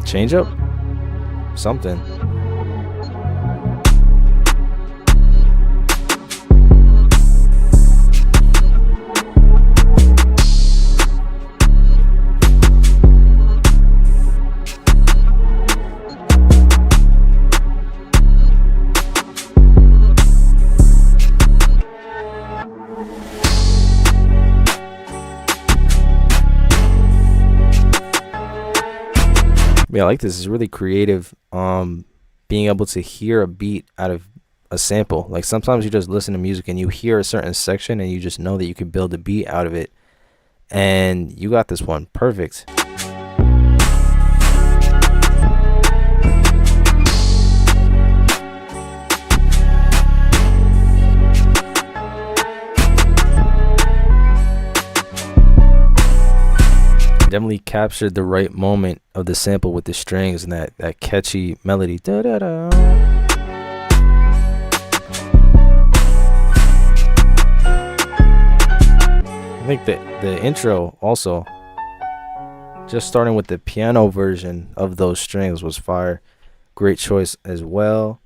Change up? Something. Yeah, I like this. It's really creative. Being able to hear a beat out of a sample. Like sometimes you just listen to music and you hear a certain section and you just know that you can build a beat out of it. And you got this one perfect. Definitely captured the right moment of the sample with the strings and that catchy melody. Da, da, da. I think the intro also, just starting with the piano version of those strings, was fire. Great choice as well.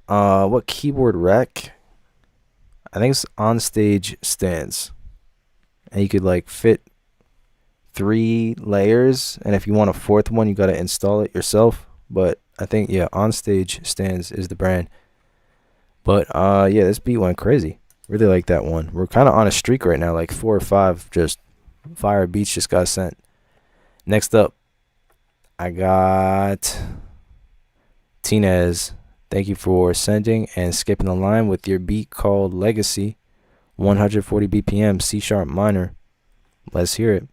What keyboard rack? I think it's On Stage Stands, and you could like fit 3 layers, and if you want a 4th one you got to install it yourself, but I think, yeah, On Stage Stands is the brand. But yeah, this beat went crazy. Really like that one. We're kind of on a streak right now, like 4 or 5 just fire beats just got sent. Next up, I got Tinez. Thank you for sending and skipping the line with your beat called Legacy, 140 BPM, C sharp minor. Let's hear it.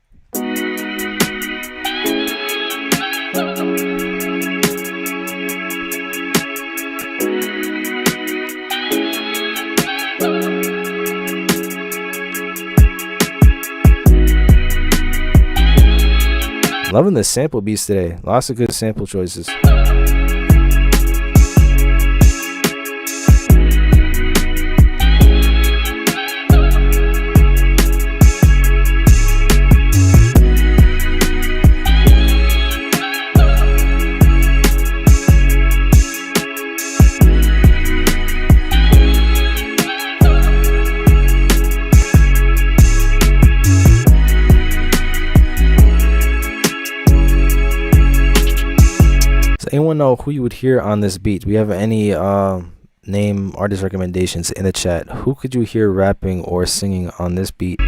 Loving the sample beats today. Lots of good sample choices. Anyone know who you would hear on this beat? Do we have any name artist recommendations in the chat? Who could you hear rapping or singing on this beat?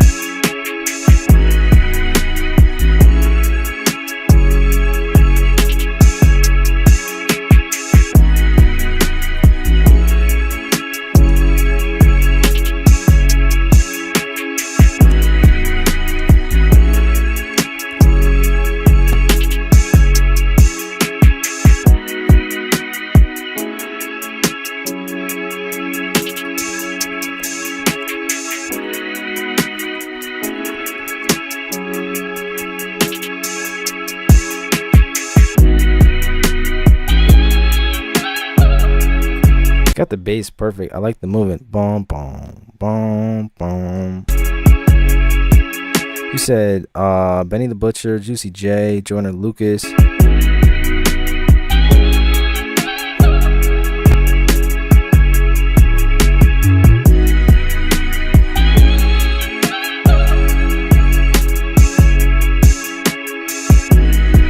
Got the bass perfect. I like the movement. Boom, boom, boom, boom. You said Benny the Butcher, Juicy J, Joyner Lucas.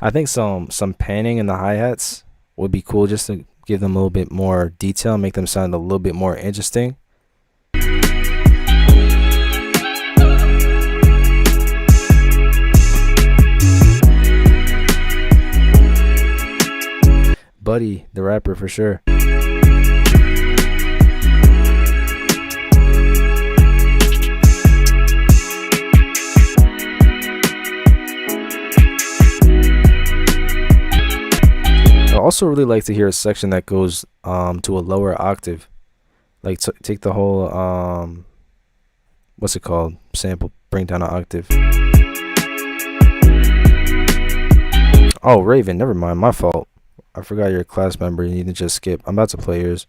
I think some panning in the hi-hats would be cool, just to give them a little bit more detail, make them sound a little bit more interesting. Buddy, the rapper, for sure. I also really like to hear a section that goes to a lower octave, like take the whole what's it called, sample, bring down an octave. Oh, Raven, never mind, my fault. I forgot you're a class member. You need to just skip. I'm about to play yours.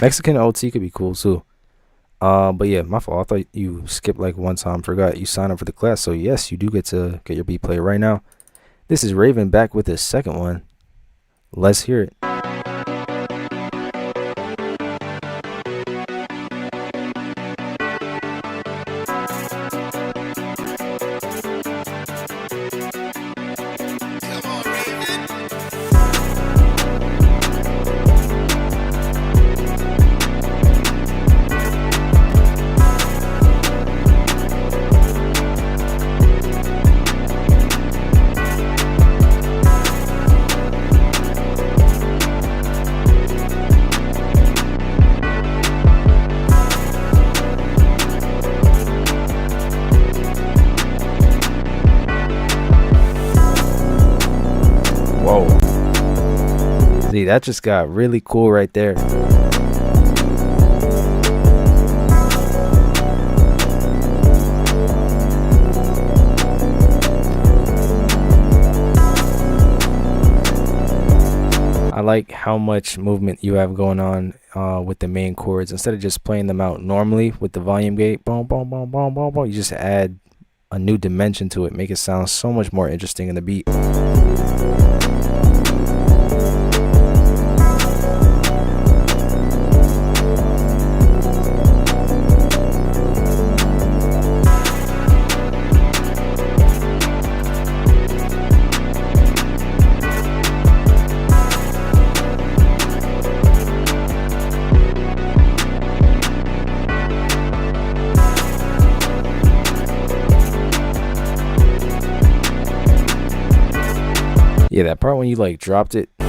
Mexican OT could be cool too. But yeah, my fault. I thought you skipped like one time. Forgot you signed up for the class. So yes, you do get to get your beat played right now. This is Raven back with his second one. Let's hear it. See, that just got really cool right there. I like how much movement you have going on with the main chords. Instead of just playing them out normally with the volume gate, boom, boom, boom, boom, boom, boom, you just add a new dimension to it, make it sound so much more interesting in the beat. Yeah, that part when you like dropped it to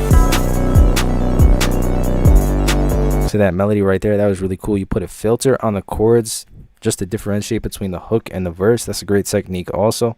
that melody right there, that was really cool. You put a filter on the chords just to differentiate between the hook and the verse. That's a great technique also.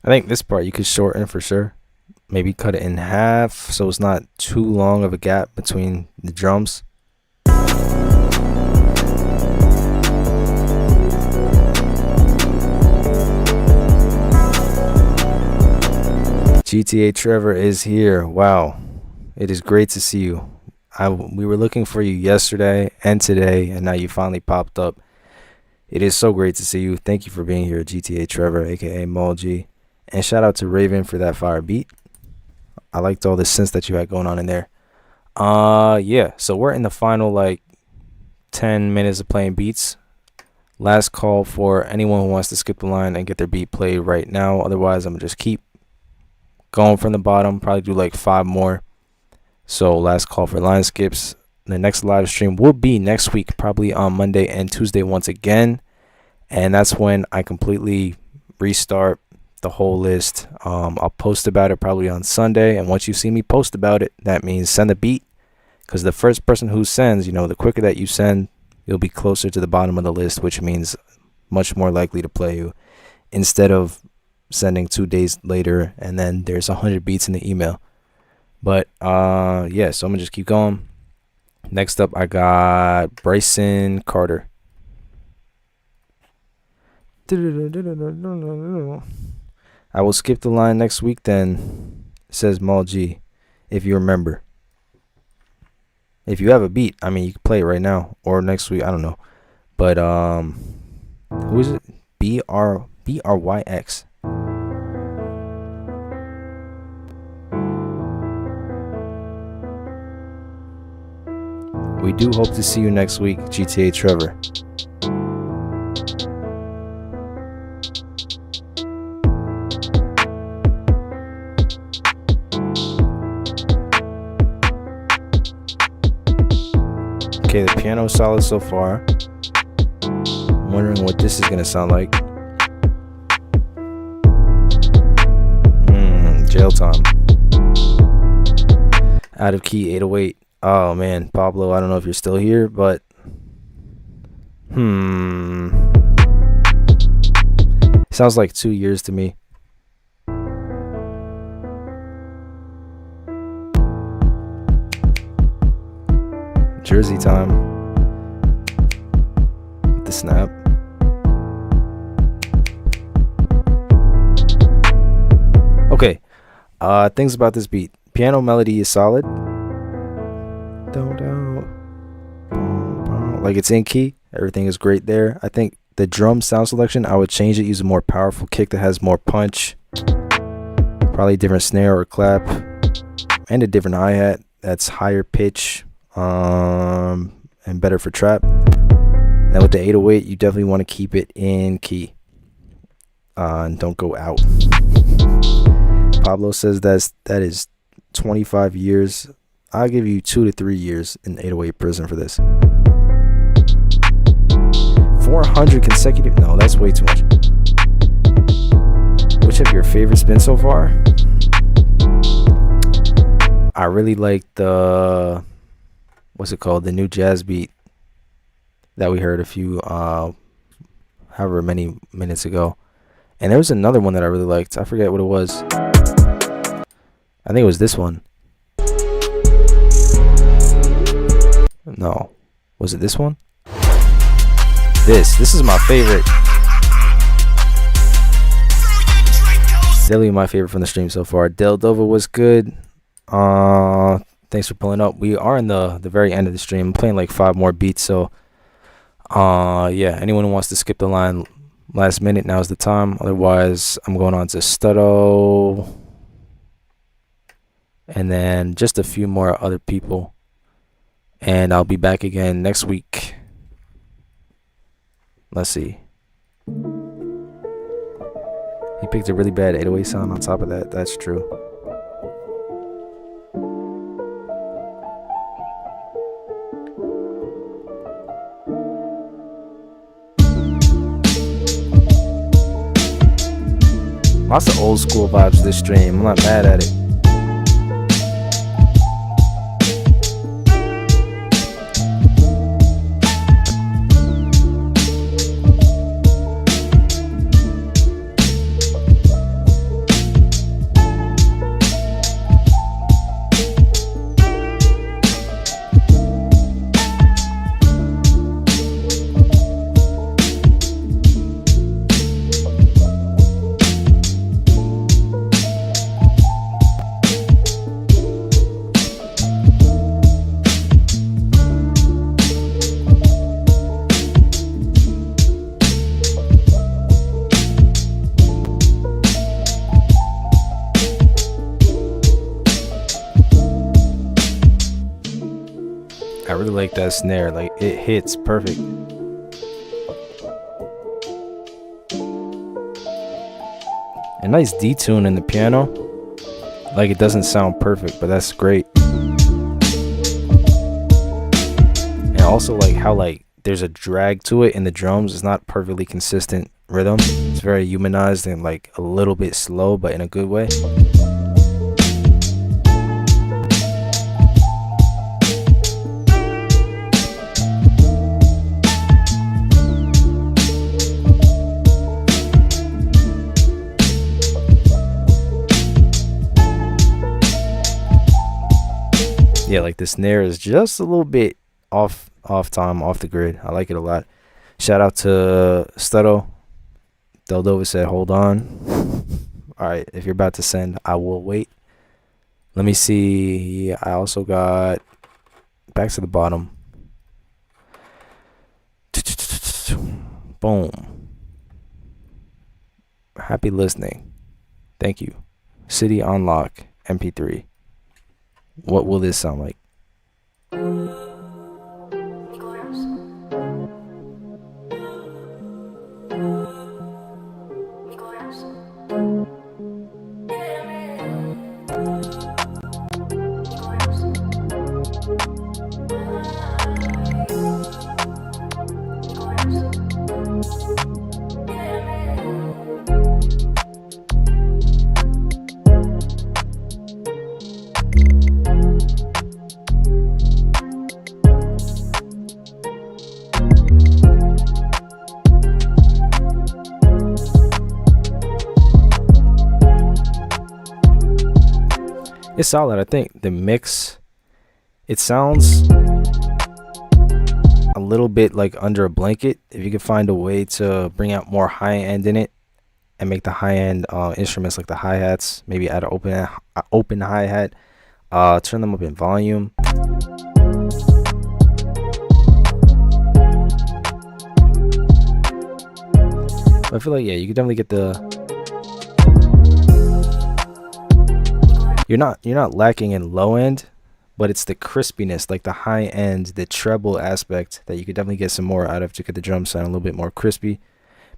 I think this part you could shorten for sure. Maybe cut it in half so it's not too long of a gap between the drums. GTA Trevor is here. Wow. It is great to see you. We were looking for you yesterday and today, and now you finally popped up. It is so great to see you. Thank you for being here, GTA Trevor, aka Mulg. And shout out to Raven for that fire beat. I liked all the synths that you had going on in there. Yeah, so we're in the final like 10 minutes of playing beats. Last call for anyone who wants to skip the line and get their beat played right now. Otherwise, I'm gonna just keep going from the bottom, probably do like 5 more. So last call for line skips. The next live stream will be next week, probably on Monday and Tuesday once again. And that's when I completely restart the whole list. I'll post about it probably on Sunday, and once you see me post about it, that means send a beat, because the first person who sends, the quicker that you send, you'll be closer to the bottom of the list, which means much more likely to play you, instead of sending 2 days later and then there's 100 beats in the email. But yeah, so I'm gonna just keep going. Next up I got Bryson Carter. I will skip the line next week then, says Mulg, if you remember. If you have a beat, I mean, you can play it right now or next week, I don't know. But who is it? BRYX. We do hope to see you next week, GTA Trevor. Okay, the piano's solid so far. I'm wondering what this is gonna sound like. Jail time. Out of key 808. Oh man, Pablo, I don't know if you're still here, but sounds like 2 years to me. Jersey time. The snap. Okay. Things about this beat. Piano melody is solid. Like it's in key. Everything is great there. I think the drum sound selection, I would change it, use a more powerful kick that has more punch. Probably a different snare or clap. And a different hi-hat that's higher pitch. And better for trap. Now with the 808, you definitely want to keep it in key. And don't go out. Pablo says that is 25 years. I'll give you 2 to 3 years in 808 prison for this. 400 consecutive? No, that's way too much. Which of your favorite spins so far? I really like the, what's it called? The new jazz beat that we heard a few, however many minutes ago. And there was another one that I really liked. I forget what it was. I think it was this one. No. Was it this one? This is my favorite. Definitely my favorite from the stream so far. Del Dova was good. Thanks for pulling up. We are in the very end of the stream. I'm playing like 5 more beats, so yeah, anyone who wants to skip the line last minute, now's the time. Otherwise, I'm going on to Stutto, and then just a few more other people, and I'll be back again next week. Let's see. He picked a really bad 808 sound on top of that. That's true. Lots of old school vibes to this stream. I'm not mad at it. I really like that snare. Like, it hits perfect. A nice detune in the piano. Like, it doesn't sound perfect, but that's great. And also like how like there's a drag to it in the drums. It's not perfectly consistent rhythm. It's very humanized and like a little bit slow, but in a good way. Yeah, like the snare is just a little bit off time, off the grid. I like it a lot. Shout out to Stutto. Deldova said, hold on. All right, if you're about to send, I will wait. Let me see. I also got back to the bottom. Boom. Happy listening. Thank you. City on Lock MP3. What will this sound like? It's solid. I think the mix, it sounds a little bit like under a blanket. If you could find a way to bring out more high end in it and make the high end instruments like the hi-hats, maybe add an open hi-hat, turn them up in volume. But I feel like, yeah, you could definitely get the, you're not lacking in low end, but it's the crispiness, like the high end, the treble aspect that you could definitely get some more out of to get the drums sound a little bit more crispy.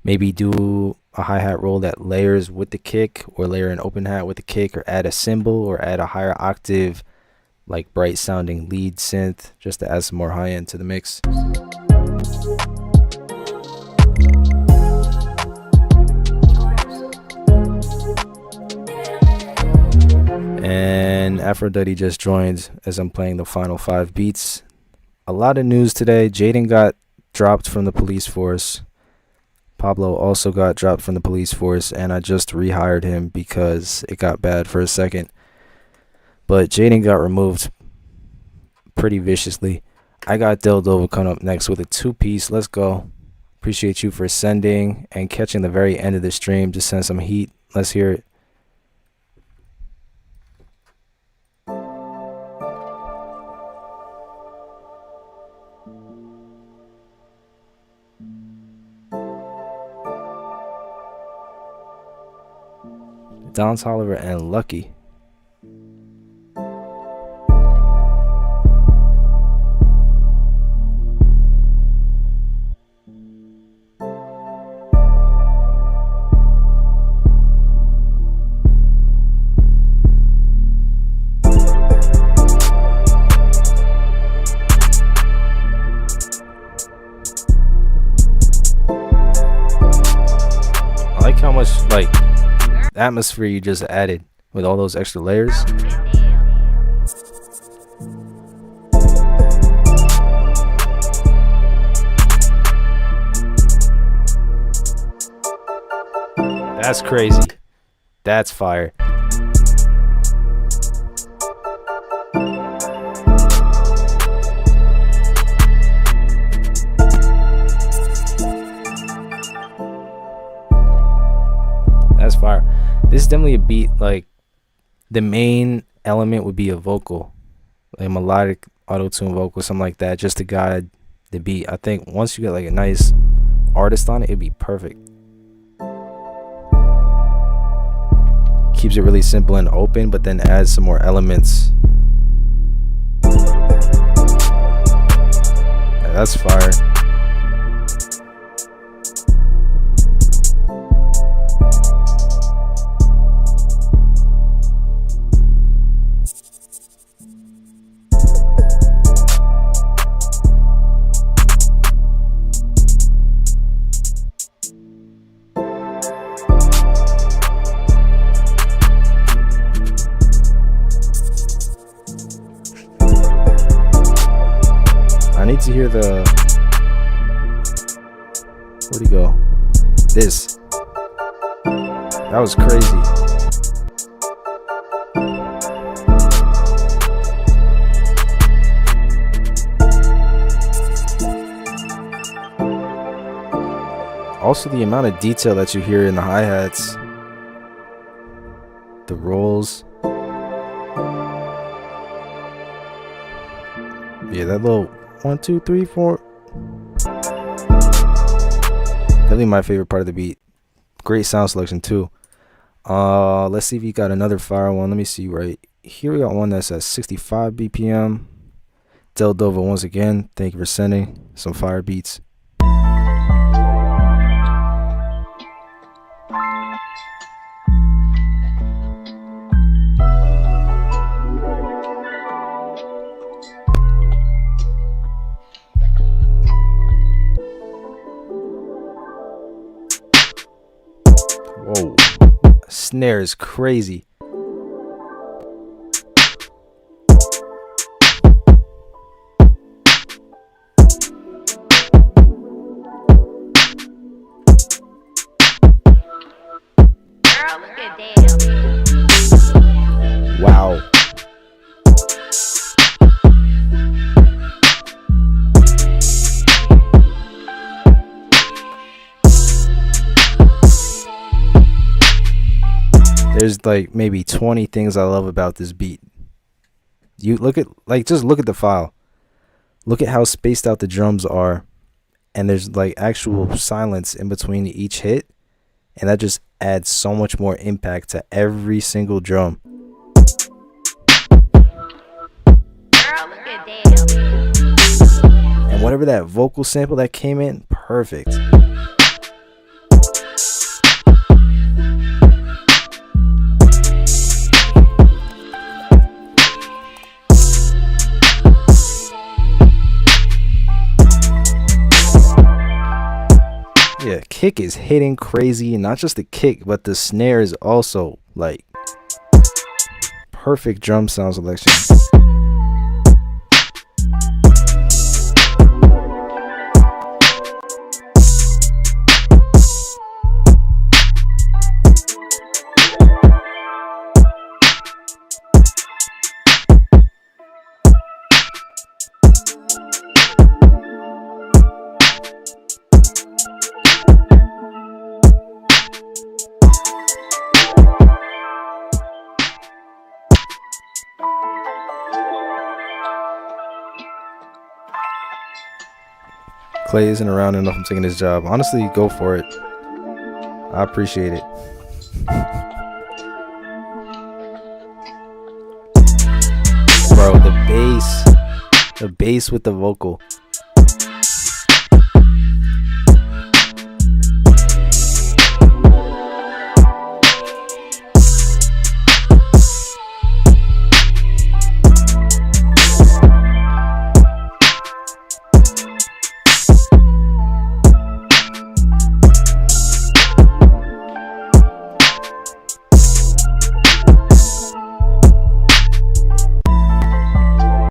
Maybe do a hi-hat roll that layers with the kick, or layer an open hat with the kick, or add a cymbal, or add a higher octave, like bright sounding lead synth, just to add some more high end to the mix. And And Aphrodite just joined as I'm playing the final 5 beats. A lot of news today. Jaden got dropped from the police force. Pablo also got dropped from the police force, and I just rehired him because it got bad for a second. But Jaden got removed pretty viciously. I got Dildova coming up next with a 2-piece. Let's go. Appreciate you for sending and catching the very end of the stream to send some heat. Let's hear it. Don Tolliver and Lucky. I like how much atmosphere you just added with all those extra layers. That's crazy. That's fire. That's fire. This is definitely a beat, like, the main element would be a vocal, like a melodic auto-tune vocal, something like that, just to guide the beat. I think once you get like a nice artist on it, it'd be perfect. Keeps it really simple and open, but then adds some more elements. Yeah, that's fire. I need to hear the... Where'd he go? This. That was crazy. Also, the amount of detail that you hear in the hi-hats, the rolls. Yeah, that little 1, 2, 3, 4. Definitely my favorite part of the beat. Great sound selection too. Let's see if you got another fire one. Let me see right here. We got one that's at 65 BPM. Dildova once again. Thank you for sending some fire beats. Whoa, snare is crazy. Wow. There's like maybe 20 things I love about this beat. You look at, like, just look at the file. Look at how spaced out the drums are, and there's like actual silence in between each hit, and that just adds so much more impact to every single drum. And whatever that vocal sample that came in, perfect. Yeah, kick is hitting crazy, and not just the kick, but the snare is also like perfect drum sound selection. Clay isn't around enough. I'm taking his job. Honestly, go for it. I appreciate it. Bro, the bass with the vocal.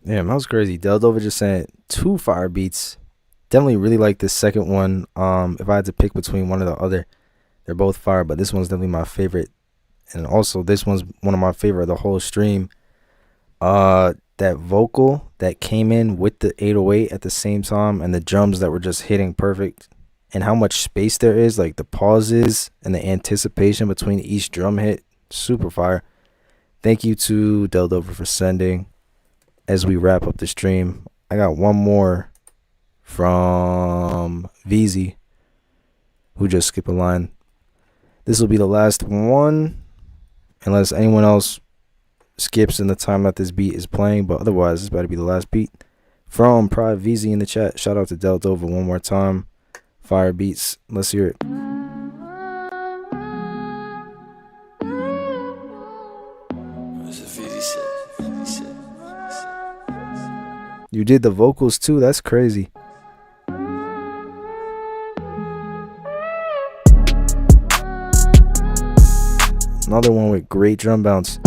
Damn, that was crazy. Deldover just sent 2 fire beats. Definitely really like this second one. If I had to pick between one or the other, they're both fire, but this one's definitely my favorite. And also this one's one of my favorite of the whole stream. That vocal that came in with the 808 at the same time, and the drums that were just hitting perfect, and how much space there is, like the pauses and the anticipation between each drum hit, super fire. Thank you to Deldover for sending. As we wrap up the stream, I got one more from VZ, who just skipped a line. This will be the last one, unless anyone else skips in the time that this beat is playing, but otherwise, it's about to be the last beat. From Pride VZ in the chat, shout out to Deldover one more time. Fire beats, let's hear it. You did the vocals too, that's crazy. Another one with great drum bounce.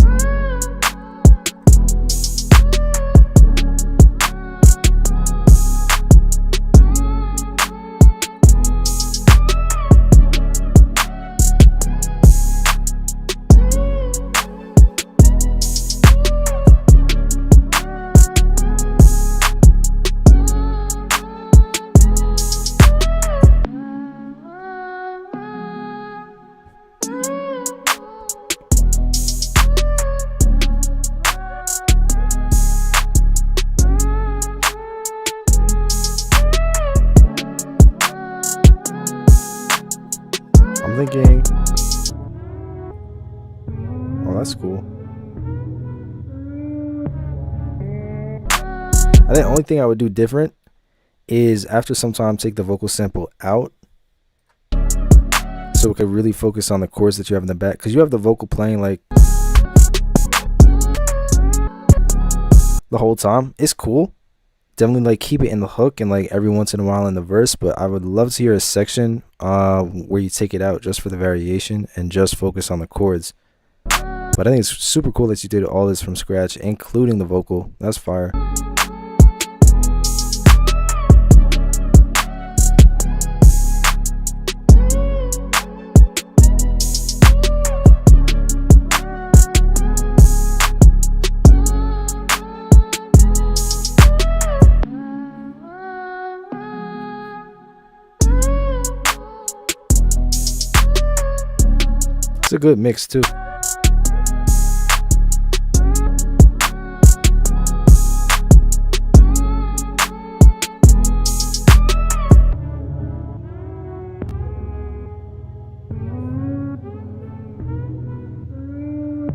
I'm thinking, oh, that's cool. I think the only thing I would do different is after some time take the vocal sample out, so we could really focus on the chords that you have in the back, because you have the vocal playing like the whole time. It's cool. Definitely like keep it in the hook and like every once in a while in the verse, but I would love to hear a section where you take it out just for the variation and just focus on the chords. But I think it's super cool that you did all this from scratch, including the vocal. That's fire. It's a good mix too.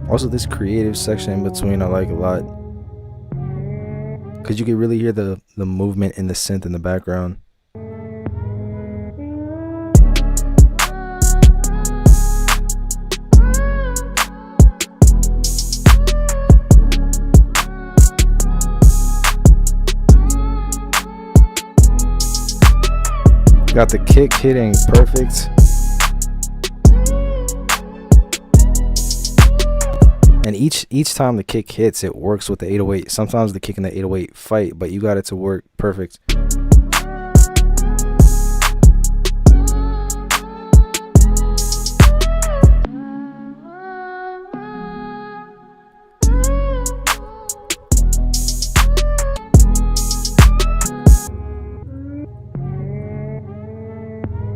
Also, this creative section in between I like a lot, because you can really hear the movement in the synth in the background. Got the kick hitting perfect. And each time the kick hits, it works with the 808. Sometimes the kick and the 808 fight, but you got it to work perfect.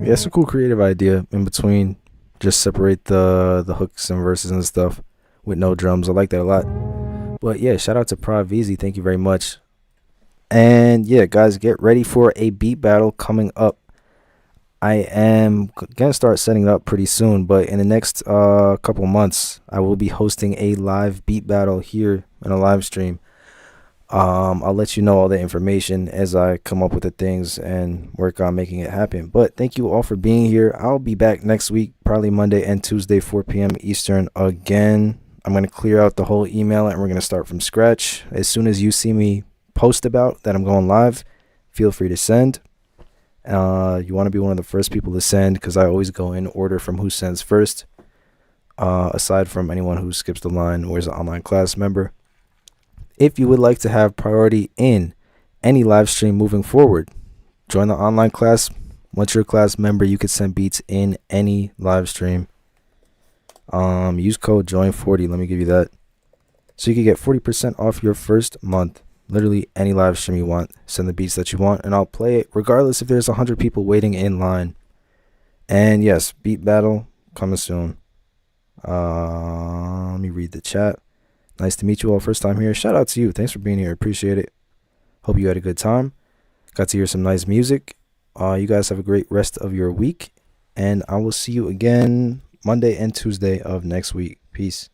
Yeah, it's a cool creative idea in between. Just separate the hooks and verses and stuff with no drums. I like that a lot. But yeah, shout out to Praveezy. Thank you very much. And yeah, guys, get ready for a beat battle coming up. I am gonna start setting it up pretty soon, but in the next couple months, I will be hosting a live beat battle here in a live stream. I'll let you know all the information as I come up with the things and work on making it happen. But thank you all for being here. I'll be back next week, probably Monday and Tuesday, 4 p.m. Eastern again. I'm going to clear out the whole email and we're going to start from scratch. As soon as you see me post about that I'm going live, feel free to send. You want to be one of the first people to send because I always go in order from who sends first. Aside from anyone who skips the line or is an online class member. If you would like to have priority in any live stream moving forward, join the online class. Once you're a class member, you could send beats in any live stream. Use code JOIN40. Let me give you that. So you can get 40% off your first month. Literally any live stream you want. Send the beats that you want, and I'll play it regardless if there's 100 people waiting in line. And yes, beat battle coming soon. Let me read the chat. Nice to meet you all. First time here. Shout out to you. Thanks for being here. Appreciate it. Hope you had a good time. Got to hear some nice music. You guys have a great rest of your week. And I will see you again Monday and Tuesday of next week. Peace.